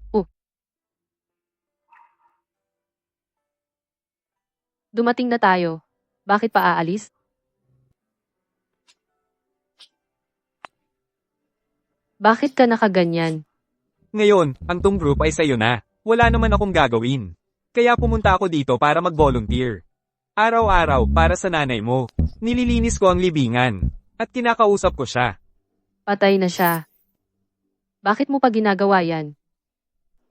Dumating na tayo. Bakit pa aalis? Bakit ka nakaganyan? Ngayon, ang Tong Group ay sa'yo na. Wala naman akong gagawin. Kaya pumunta ako dito para mag-volunteer. Araw-araw para sa nanay mo. Nililinis ko ang libingan. At kinakausap ko siya. Patay na siya. Bakit mo pa ginagawa yan?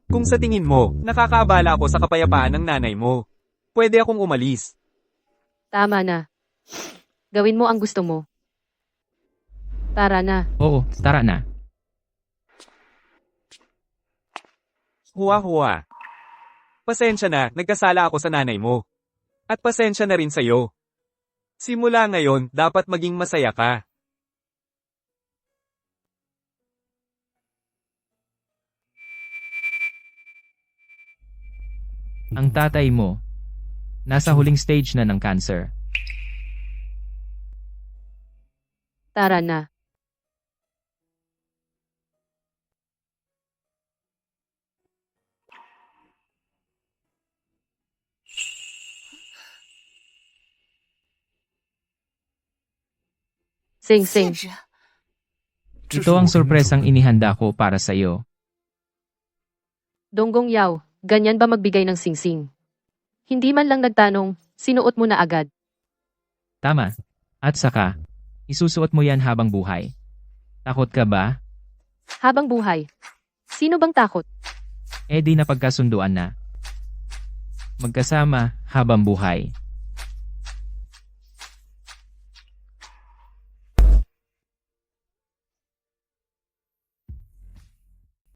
Kung sa tingin mo, nakakaabala ako sa kapayapaan ng nanay mo. Pwede akong umalis. Tama na. Gawin mo ang gusto mo. Tara na. Oo, tara na. Huwa-huwa. Pasensya na, nagkasala ako sa nanay mo. At pasensya na rin sa'yo. Simula ngayon, dapat maging masaya ka. Ang tatay mo, nasa huling stage na ng cancer. Tara na. Sing-sing. Ito ang sorpresang inihanda ko para sa iyo. Donggong Yao, ganyan ba magbigay ng sing-sing? Hindi man lang nagtanong, sinuot mo na agad. Tama. At saka, isusuot mo yan habang buhay. Takot ka ba? Habang buhay. Sino bang takot? Eh di napagkasunduan na. Magkasama habang buhay.